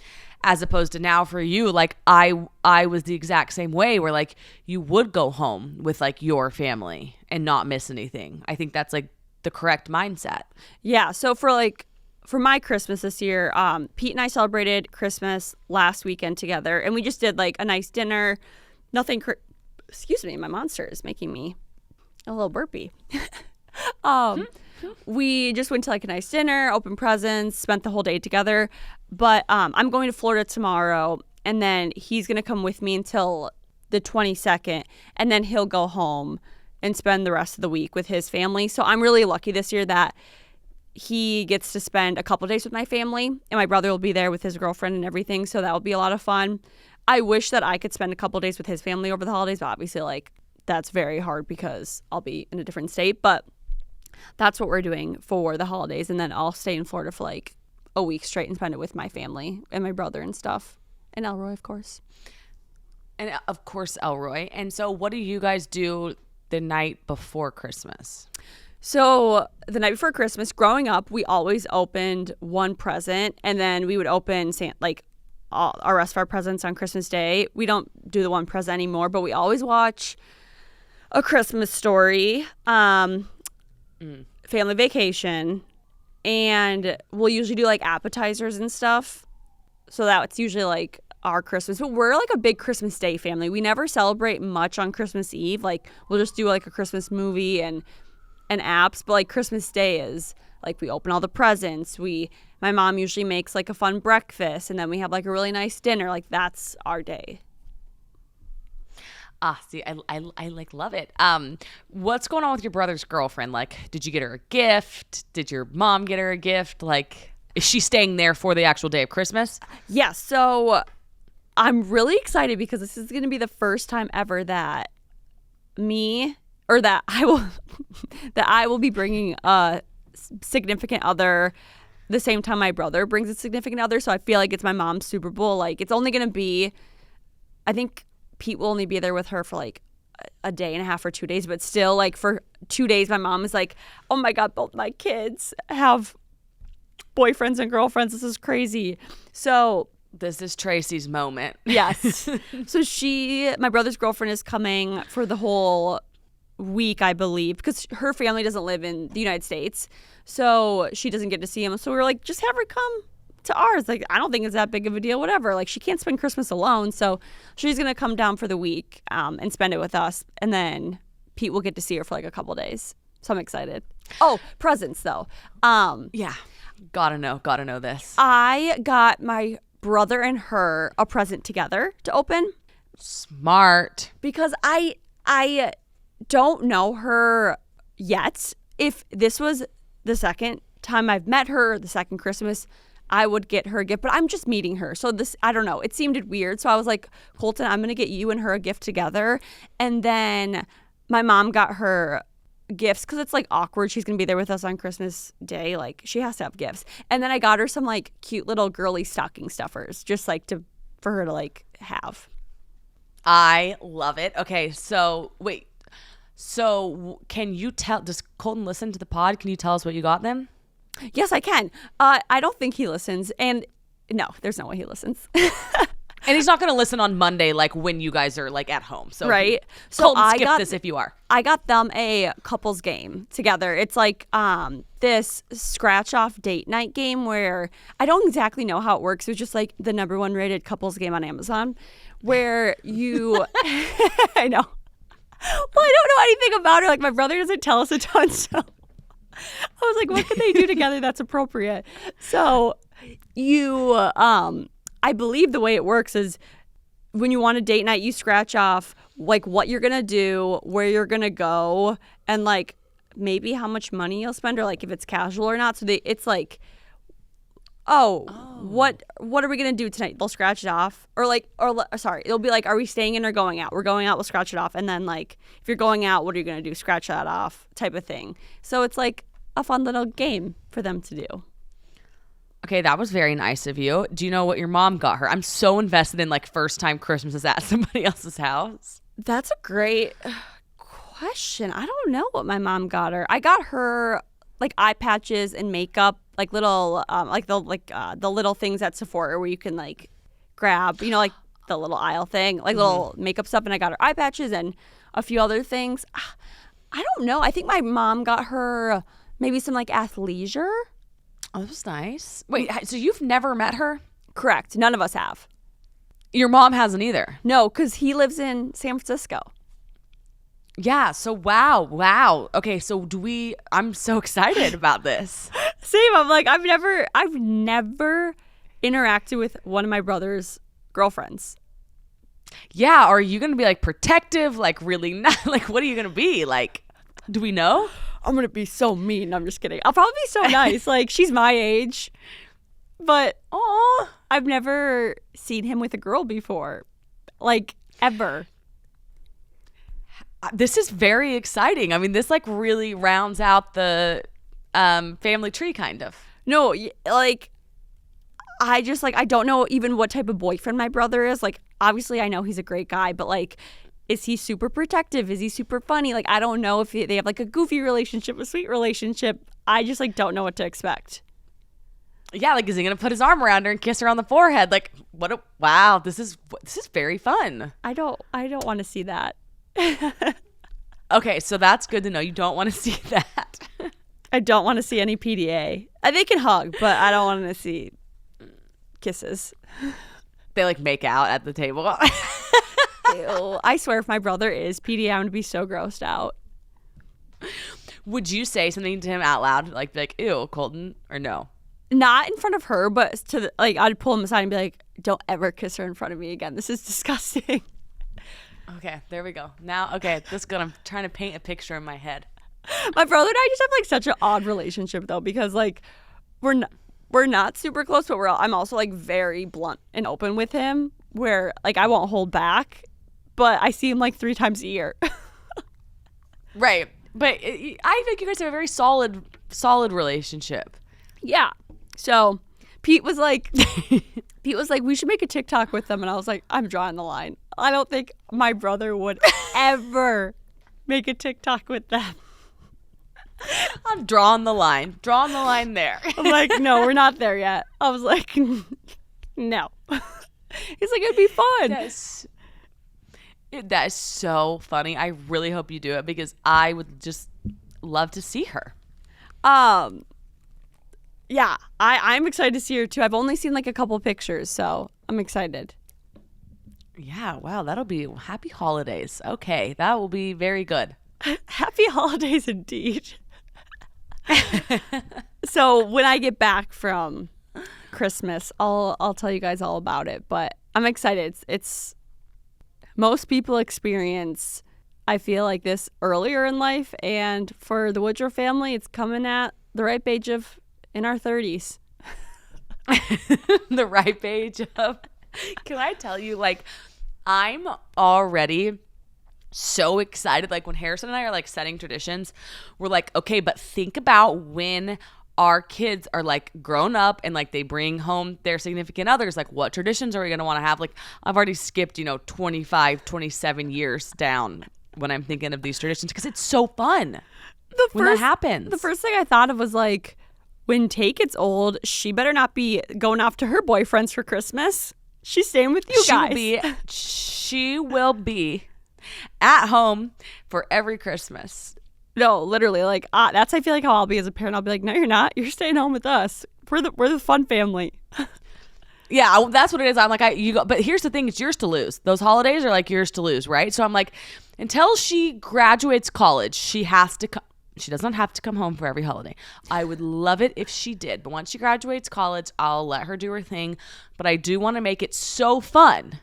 as opposed to now for you, like I was the exact same way, where like you would go home with like your family and not miss anything. I think that's like the correct mindset. Yeah. So for my Christmas this year, Pete and I celebrated Christmas last weekend together, and we just did like a nice dinner. Nothing. Excuse me, my monster is making me a little burpy. We just went to like a nice dinner, opened presents, spent the whole day together. But I'm going to Florida tomorrow, and then he's going to come with me until the 22nd, and then he'll go home and spend the rest of the week with his family. So I'm really lucky this year that he gets to spend a couple days with my family, and my brother will be there with his girlfriend and everything. So that will be a lot of fun. I wish that I could spend a couple days with his family over the holidays, but obviously like that's very hard because I'll be in a different state. But that's what we're doing for the holidays. And then I'll stay in Florida for like a week straight and spend it with my family and my brother and stuff. And Elroy, of course. And of course, Elroy. And so what do you guys do the night before Christmas? So the night before Christmas, growing up, we always opened one present, and then we would open our rest of our presents on Christmas Day. We don't do the one present anymore, but we always watch A Christmas Story, Family Vacation, and we'll usually do like appetizers and stuff. So that's usually like our Christmas. But we're like a big Christmas Day family. We never celebrate much on Christmas Eve. Like, we'll just do like a Christmas movie and apps. But like Christmas Day is like we open all the presents. My mom usually makes like a fun breakfast, and then we have like a really nice dinner. Like, that's our day. See, I like love it. What's going on with your brother's girlfriend? Like, did you get her a gift? Did your mom get her a gift? Like, is she staying there for the actual day of Christmas? Yeah, so I'm really excited because this is going to be the first time ever that I will be bringing a significant other the same time my brother brings a significant other. So I feel like it's my mom's Super Bowl. Like, it's only going to be, I think Pete will only be there with her for like a day and a half or 2 days, but still, like, for 2 days my mom is like, oh my God, both my kids have boyfriends and girlfriends. This is crazy. So this is Tracy's moment. Yes. So my brother's girlfriend is coming for the whole week, I believe, because her family doesn't live in the United States, so she doesn't get to see him. So we were like, just have her come to ours. Like, I don't think it's that big of a deal, whatever. Like, she can't spend Christmas alone, so she's gonna come down for the week and spend it with us, and then Pete will get to see her for like a couple days. So I'm excited. Oh, presents though. Yeah, gotta know this. I got my brother and her a present together to open. Smart. Because I don't know her yet. If this was the second time I've met her, the second Christmas, I would get her a gift, but I'm just meeting her. So this, I don't know, it seemed weird. So I was like, Colton, I'm going to get you and her a gift together. And then my mom got her gifts because it's like awkward. She's going to be there with us on Christmas Day. Like, she has to have gifts. And then I got her some like cute little girly stocking stuffers, just like for her to like have. I love it. Okay, so wait. So can you does Colton listen to the pod? Can you tell us what you got them? Yes, I can. I don't think he listens. And no, there's no way he listens. And he's not going to listen on Monday, like when you guys are like at home. So right. So Colton, skip this if you are. I got them a couples game together. It's like this scratch off date night game where I don't exactly know how it works. It was just like the #1 rated couples game on Amazon where you, I know. Well, I don't know anything about her. Like, my brother doesn't tell us a ton, so I was like, what can they do together that's appropriate? So you, I believe the way it works is when you want a date night, you scratch off, like, what you're going to do, where you're going to go, and, like, maybe how much money you'll spend, or, like, if it's casual or not. So it's like, what are we gonna do tonight? They'll scratch it off, sorry, it'll be like, are we staying in or going out? We're going out, we'll scratch it off. And then, like, if you're going out, what are you gonna do? Scratch that off, type of thing. So it's like a fun little game for them to do. Okay, that was very nice of you. Do you know what your mom got her? I'm so invested in, like, first time Christmases at somebody else's house. That's a great question. I don't know what my mom got her. I got her, like, eye patches and makeup, like little the little things at Sephora where you can, like, grab, like the little aisle thing, like little makeup stuff. And I got her eye patches and a few other things. I don't know. I think my mom got her maybe some, like, athleisure. Oh, that was nice. Wait, so you've never met her? Correct. None of us have. Your mom hasn't either? No, because he lives in San Francisco. Yeah, so wow. Okay, so I'm so excited about this. Same. I'm like, I've never interacted with one of my brother's girlfriends. Yeah, are you going to be, like, protective, like, really not, like, what are you going to be? Like, do we know? I'm going to be so mean. I'm just kidding. I'll probably be so nice. Like, she's my age. But I've never seen him with a girl before. Like, ever. This is very exciting. I mean, this, like, really rounds out the family tree, kind of. No, like, I just, like, I don't know even what type of boyfriend my brother is. Like, obviously I know he's a great guy, but, like, is he super protective? Is he super funny? Like, I don't know if they have, like, a goofy relationship, a sweet relationship. I just, like, don't know what to expect. Yeah, like, is he gonna put his arm around her and kiss her on the forehead? Like, wow, this is very fun. I don't want to see that. Okay, so that's good to know. You don't want to see that. I don't want to see any PDA. They can hug, but I don't want to see kisses. They, like, make out at the table. Ew. I swear, if my brother is PDA, I'm gonna be so grossed out. Would you say something to him out loud, like, be like, ew, Colton, or no? Not in front of her, but I'd pull him aside and be like, don't ever kiss her in front of me again. This is disgusting. Okay, there we go. Now, okay, this is good. I'm trying to paint a picture in my head. My brother and I just have, like, such an odd relationship, though, because, like, we're not super close, but I'm also, like, very blunt and open with him, where, like, I won't hold back, but I see him, like, 3 times a year. Right, but I think you guys have a very solid relationship. Yeah. So Pete was like, we should make a TikTok with them. And I was like, I'm drawing the line. I don't think my brother would ever make a TikTok with them. I'm drawing the line there. I'm like, no, we're not there yet. I was like, no. He's like, it'd be fun. That is so funny. I really hope you do it because I would just love to see her. Yeah, I'm excited to see her too. I've only seen, like, a couple pictures, so I'm excited. Yeah, wow, that'll be happy holidays. Okay, that will be very good. Happy holidays indeed. So when I get back from Christmas, I'll tell you guys all about it. But I'm excited. It's most people experience, I feel like, this earlier in life, and for the Woodruff family, it's coming at the ripe age of in our 30s. The ripe age of. Can I tell you, like, I'm already so excited. Like, when Harrison and I are, like, setting traditions, we're like, okay, but think about when our kids are, like, grown up and, like, they bring home their significant others. Like, what traditions are we going to want to have? Like, I've already skipped, 25, 27 years down when I'm thinking of these traditions because it's so fun when that happens. The first thing I thought of was, like, when Tay gets old, she better not be going off to her boyfriends for Christmas. She's staying with you guys. She will be at home for every Christmas. No, literally, like, that's, I feel like, how I'll be as a parent. I'll be like, no, you're not. You're staying home with us. We're the fun family. Yeah, that's what it is. I'm like, you go, but here's the thing: it's yours to lose. Those holidays are like yours to lose, right? So I'm like, until she graduates college, she has to. She doesn't have to come home for every holiday. I would love it if she did, but once she graduates college, I'll let her do her thing. But I do want to make it so fun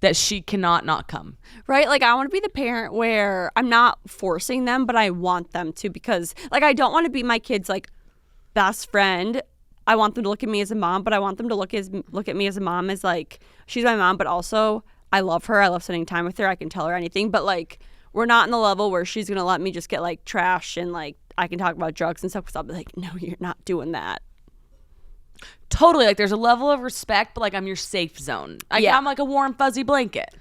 that she cannot not come. Right? Like, I want to be the parent where I'm not forcing them, but I want them to, because, like, I don't want to be my kid's, like, best friend. I want them to look at me as a mom, but I want them to look at me as a mom as, like, she's my mom, but also I love her. I love spending time with her. I can tell her anything, but, like, we're not in the level where she's going to let me just get, like, trash and, like, I can talk about drugs and stuff, because I'll be like, no, you're not doing that. Totally. Like, there's a level of respect, but, like, I'm your safe zone. I'm like a warm, fuzzy blanket.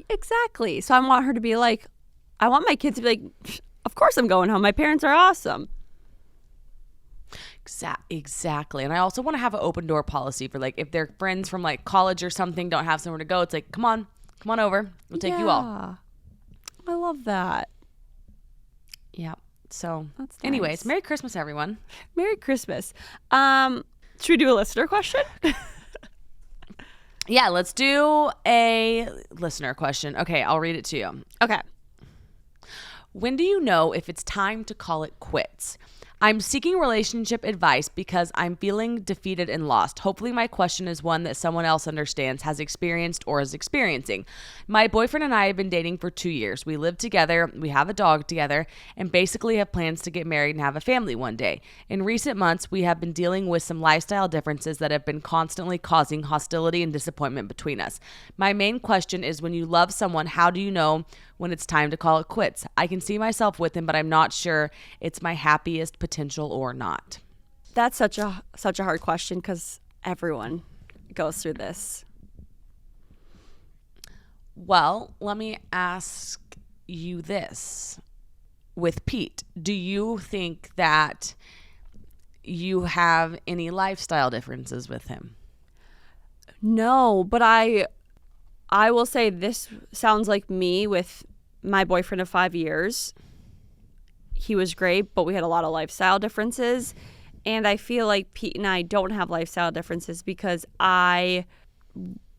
Exactly. So I want her to be like, I want my kids to be like, of course I'm going home. My parents are awesome. Exactly. And I also want to have an open door policy for, like, if their friends from, like, college or something don't have somewhere to go, it's like, come on over. We'll take you all. I love that. Yeah. So, that's nice. Anyways, Merry Christmas, everyone. Merry Christmas. Should we do a listener question? Yeah, let's do a listener question. Okay, I'll read it to you. Okay. When do you know if it's time to call it quits? I'm seeking relationship advice because I'm feeling defeated and lost. Hopefully my question is one that someone else understands, has experienced, or is experiencing. My boyfriend and I have been dating for 2 years. We live together, we have a dog together, and basically have plans to get married and have a family one day. In recent months, we have been dealing with some lifestyle differences that have been constantly causing hostility and disappointment between us. My main question is, when you love someone, how do you know when it's time to call it quits? I can see myself with him, but I'm not sure it's my happiest potential or not. That's such a hard question, because everyone goes through this. Well, let me ask you this. With Pete, do you think that you have any lifestyle differences with him? No, but I will say this sounds like me with my boyfriend of 5 years. He was great, but we had a lot of lifestyle differences. And I feel like Pete and I don't have lifestyle differences because I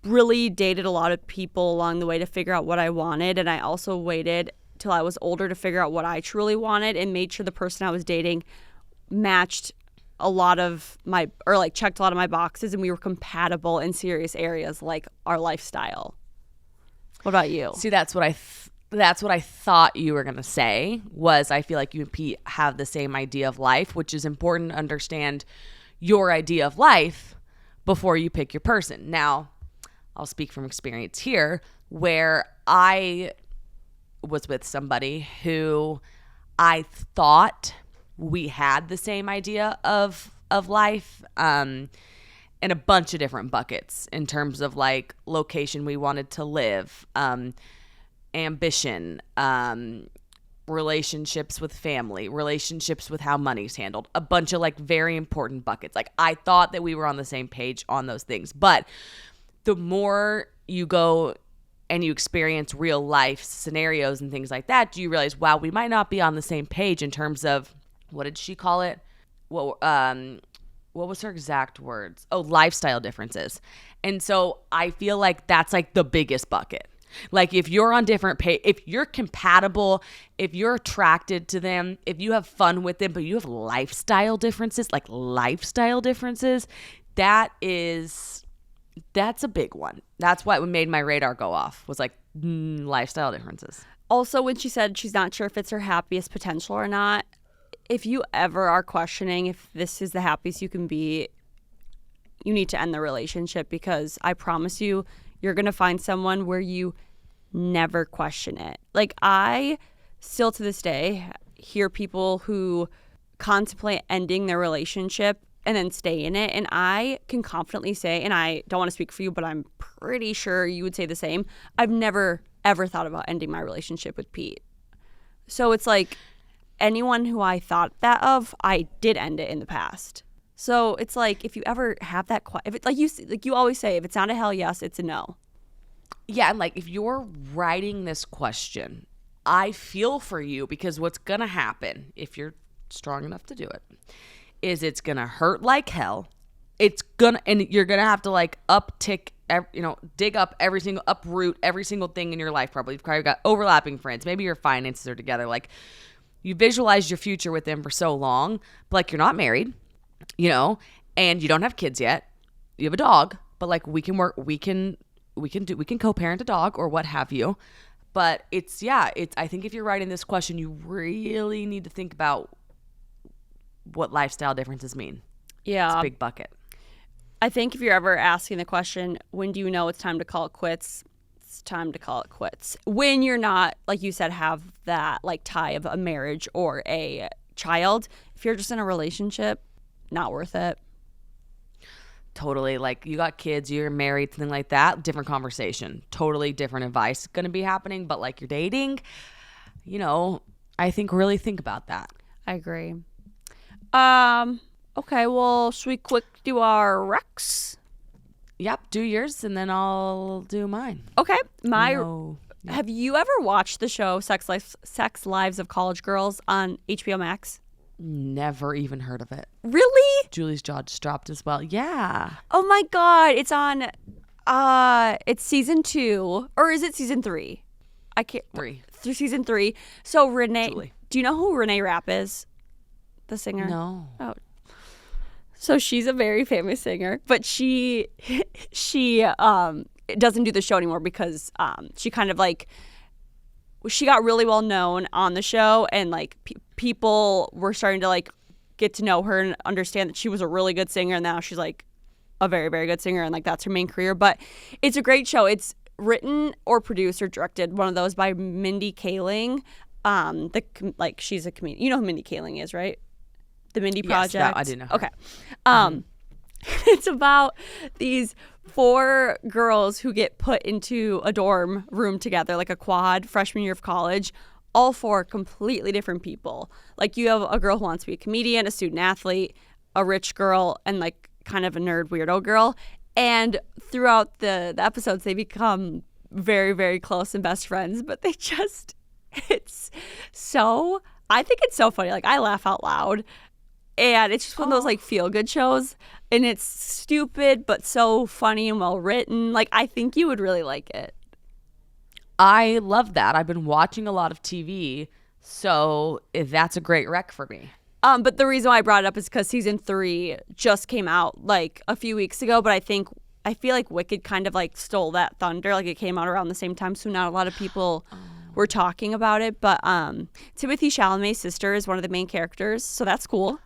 really dated a lot of people along the way to figure out what I wanted. And I also waited till I was older to figure out what I truly wanted, and made sure the person I was dating matched a lot of my, or like checked a lot of my boxes, and we were compatible in serious areas like our lifestyle. What about you? See, that's what I thought you were going to say, was I feel like you and Pete have the same idea of life, which is important to understand your idea of life before you pick your person. Now, I'll speak from experience here, where I was with somebody who I thought we had the same idea of life, in a bunch of different buckets in terms of like location we wanted to live, ambition, relationships with family, relationships with how money's handled, a bunch of like very important buckets. Like, I thought that we were on the same page on those things. But the more you go and you experience real life scenarios and things like that, do you realize, wow, we might not be on the same page in terms of, what did she call it? What was her exact words? Oh, lifestyle differences. And so I feel like that's like the biggest bucket. Like, if you're on different page, if you're compatible, if you're attracted to them, if you have fun with them, but you have lifestyle differences, that's a big one. That's what made my radar go off, was like lifestyle differences. Also, when she said she's not sure if it's her happiest potential or not, if you ever are questioning if this is the happiest you can be, you need to end the relationship, because I promise you, you're going to find someone where you never question it. Like, I still to this day hear people who contemplate ending their relationship and then stay in it. And I can confidently say, and I don't want to speak for you, but I'm pretty sure you would say the same, I've never, ever thought about ending my relationship with Pete. So it's like, anyone who I thought that of, I did end it in the past. So it's like, if you ever have that, if it, like you always say, if it's not a hell yes, it's a no. Yeah, and like, if you're writing this question, I feel for you, because what's gonna happen, if you're strong enough to do it, is it's gonna hurt like hell. and you're gonna have to like dig up uproot every single thing in your life. Probably you've probably got overlapping friends. Maybe your finances are together. Like you visualized your future with them for so long, but like you're not married, and you don't have kids yet. You have a dog, but like we can co-parent a dog or what have you. But I think if you're writing this question, you really need to think about what lifestyle differences mean. Yeah. It's a big bucket. I think if you're ever asking the question, when do you know it's time to call it quits? It's time to call it quits. When you're not, like you said, have that like tie of a marriage or a child. If you're just in a relationship, not worth it. Totally. Like you got kids, you're married, something like that. Different conversation. Totally different advice going to be happening. But like you're dating, I think really think about that. I agree. Okay, well, should we quick do our recs? Yep, do yours and then I'll do mine. Okay. Have you ever watched the show Sex Lives of College Girls on HBO Max? Never even heard of it. Really? Julie's jaw just dropped as well. Yeah. Oh my God. It's on, it's season 2, or is it season 3? I can't. 3. Through season 3. So Renee, Julie. Do you know who Renee Rapp is? The singer? No. Oh. So she's a very famous singer, but she doesn't do the show anymore because she kind of like, she got really well known on the show, and like people were starting to like get to know her and understand that she was a really good singer, and now she's like a very, very good singer, and like that's her main career. But it's a great show. It's written or produced or directed, one of those, by Mindy Kaling. She's a comedian. You know who Mindy Kaling is, right? The Mindy Project. Yes, I do know her. Okay. It's about these 4 girls who get put into a dorm room together, like a quad, freshman year of college. All 4 completely different people. Like you have a girl who wants to be a comedian, a student athlete, a rich girl, and like kind of a nerd weirdo girl. And throughout the episodes, they become very, very close and best friends. But I think it's so funny. Like I laugh out loud. And it's just one of those like feel good shows, and it's stupid but so funny and well written. Like I think you would really like it. I love that. I've been watching a lot of TV, so that's a great rec for me. But the reason why I brought it up is because season 3 just came out like a few weeks ago, but I feel like Wicked kind of like stole that thunder. Like it came out around the same time, so not a lot of people were talking about it. But Timothée Chalamet's sister is one of the main characters, so that's cool.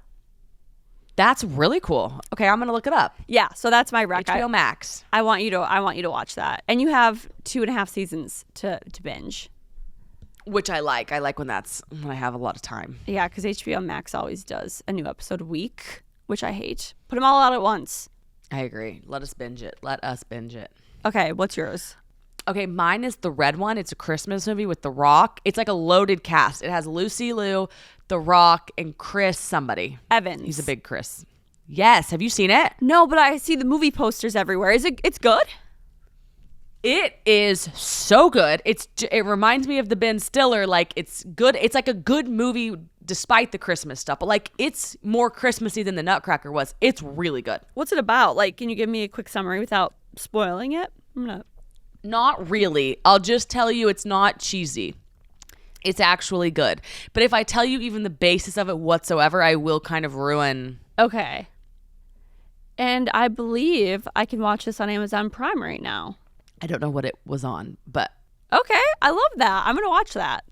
That's really cool. Okay, I'm gonna look it up. Yeah, so that's my rec. HBO Max. I want you to watch that, and you have 2.5 seasons to binge, which I like. I like when I have a lot of time. Yeah, because HBO Max always does a new episode a week, which I hate. Put them all out at once. I agree. Let us binge it. Okay, what's yours? Okay, mine is the red one. It's a Christmas movie with The Rock. It's like a loaded cast. It has Lucy Liu, The Rock, and Chris somebody. Evans. He's a big Chris. Yes. Have you seen it? No, but I see the movie posters everywhere. It's good? It is so good. It reminds me of the Ben Stiller. Like, it's good. It's like a good movie despite the Christmas stuff. But, like, it's more Christmassy than the Nutcracker was. It's really good. What's it about? Like, can you give me a quick summary without spoiling it? Not really. I'll just tell you it's not cheesy. It's actually good. But if I tell you even the basis of it whatsoever, I will kind of ruin. Okay. And I believe I can watch this on Amazon Prime right now. I don't know what it was on, but. Okay. I love that. I'm going to watch that.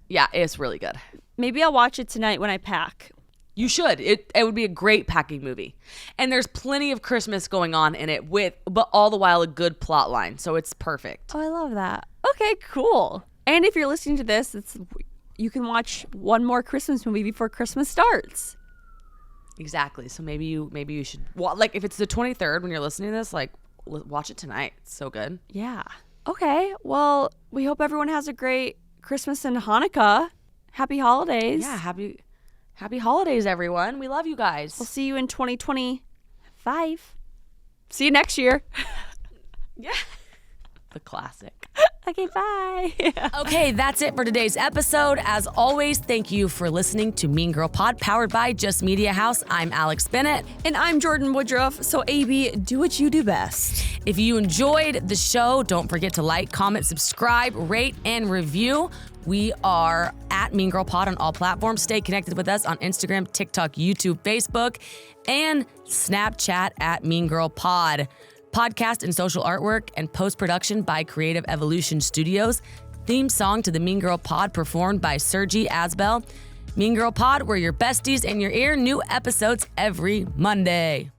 Yeah, it's really good. Maybe I'll watch it tonight when I pack. You should. It would be a great packing movie. And there's plenty of Christmas going on in it but all the while a good plot line. So it's perfect. Oh, I love that. Okay, cool. And if you're listening to this, you can watch one more Christmas movie before Christmas starts. Exactly. So maybe you should, like, if it's the 23rd when you're listening to this, like, watch it tonight. It's so good. Yeah. Okay. Well, we hope everyone has a great Christmas and Hanukkah. Happy holidays. Yeah. Happy holidays, everyone. We love you guys. We'll see you in 2025. See you next year. Yeah. The classic. Okay, bye. Okay, that's it for today's episode. As always, thank you for listening to Mean Girl Pod, powered by Just Media House. I'm Alex Bennett. And I'm Jordyn Woodruff. So, AB, do what you do best. If you enjoyed the show, don't forget to like, comment, subscribe, rate, and review. We are at Mean Girl Pod on all platforms. Stay connected with us on Instagram, TikTok, YouTube, Facebook, and Snapchat at Mean Girl Pod. Podcast and social artwork and post-production by Creative Evolution Studios. Theme song to the Mean Girl Pod performed by Sergi Asbel. Mean Girl Pod, we're your besties in your ear. New episodes every Monday.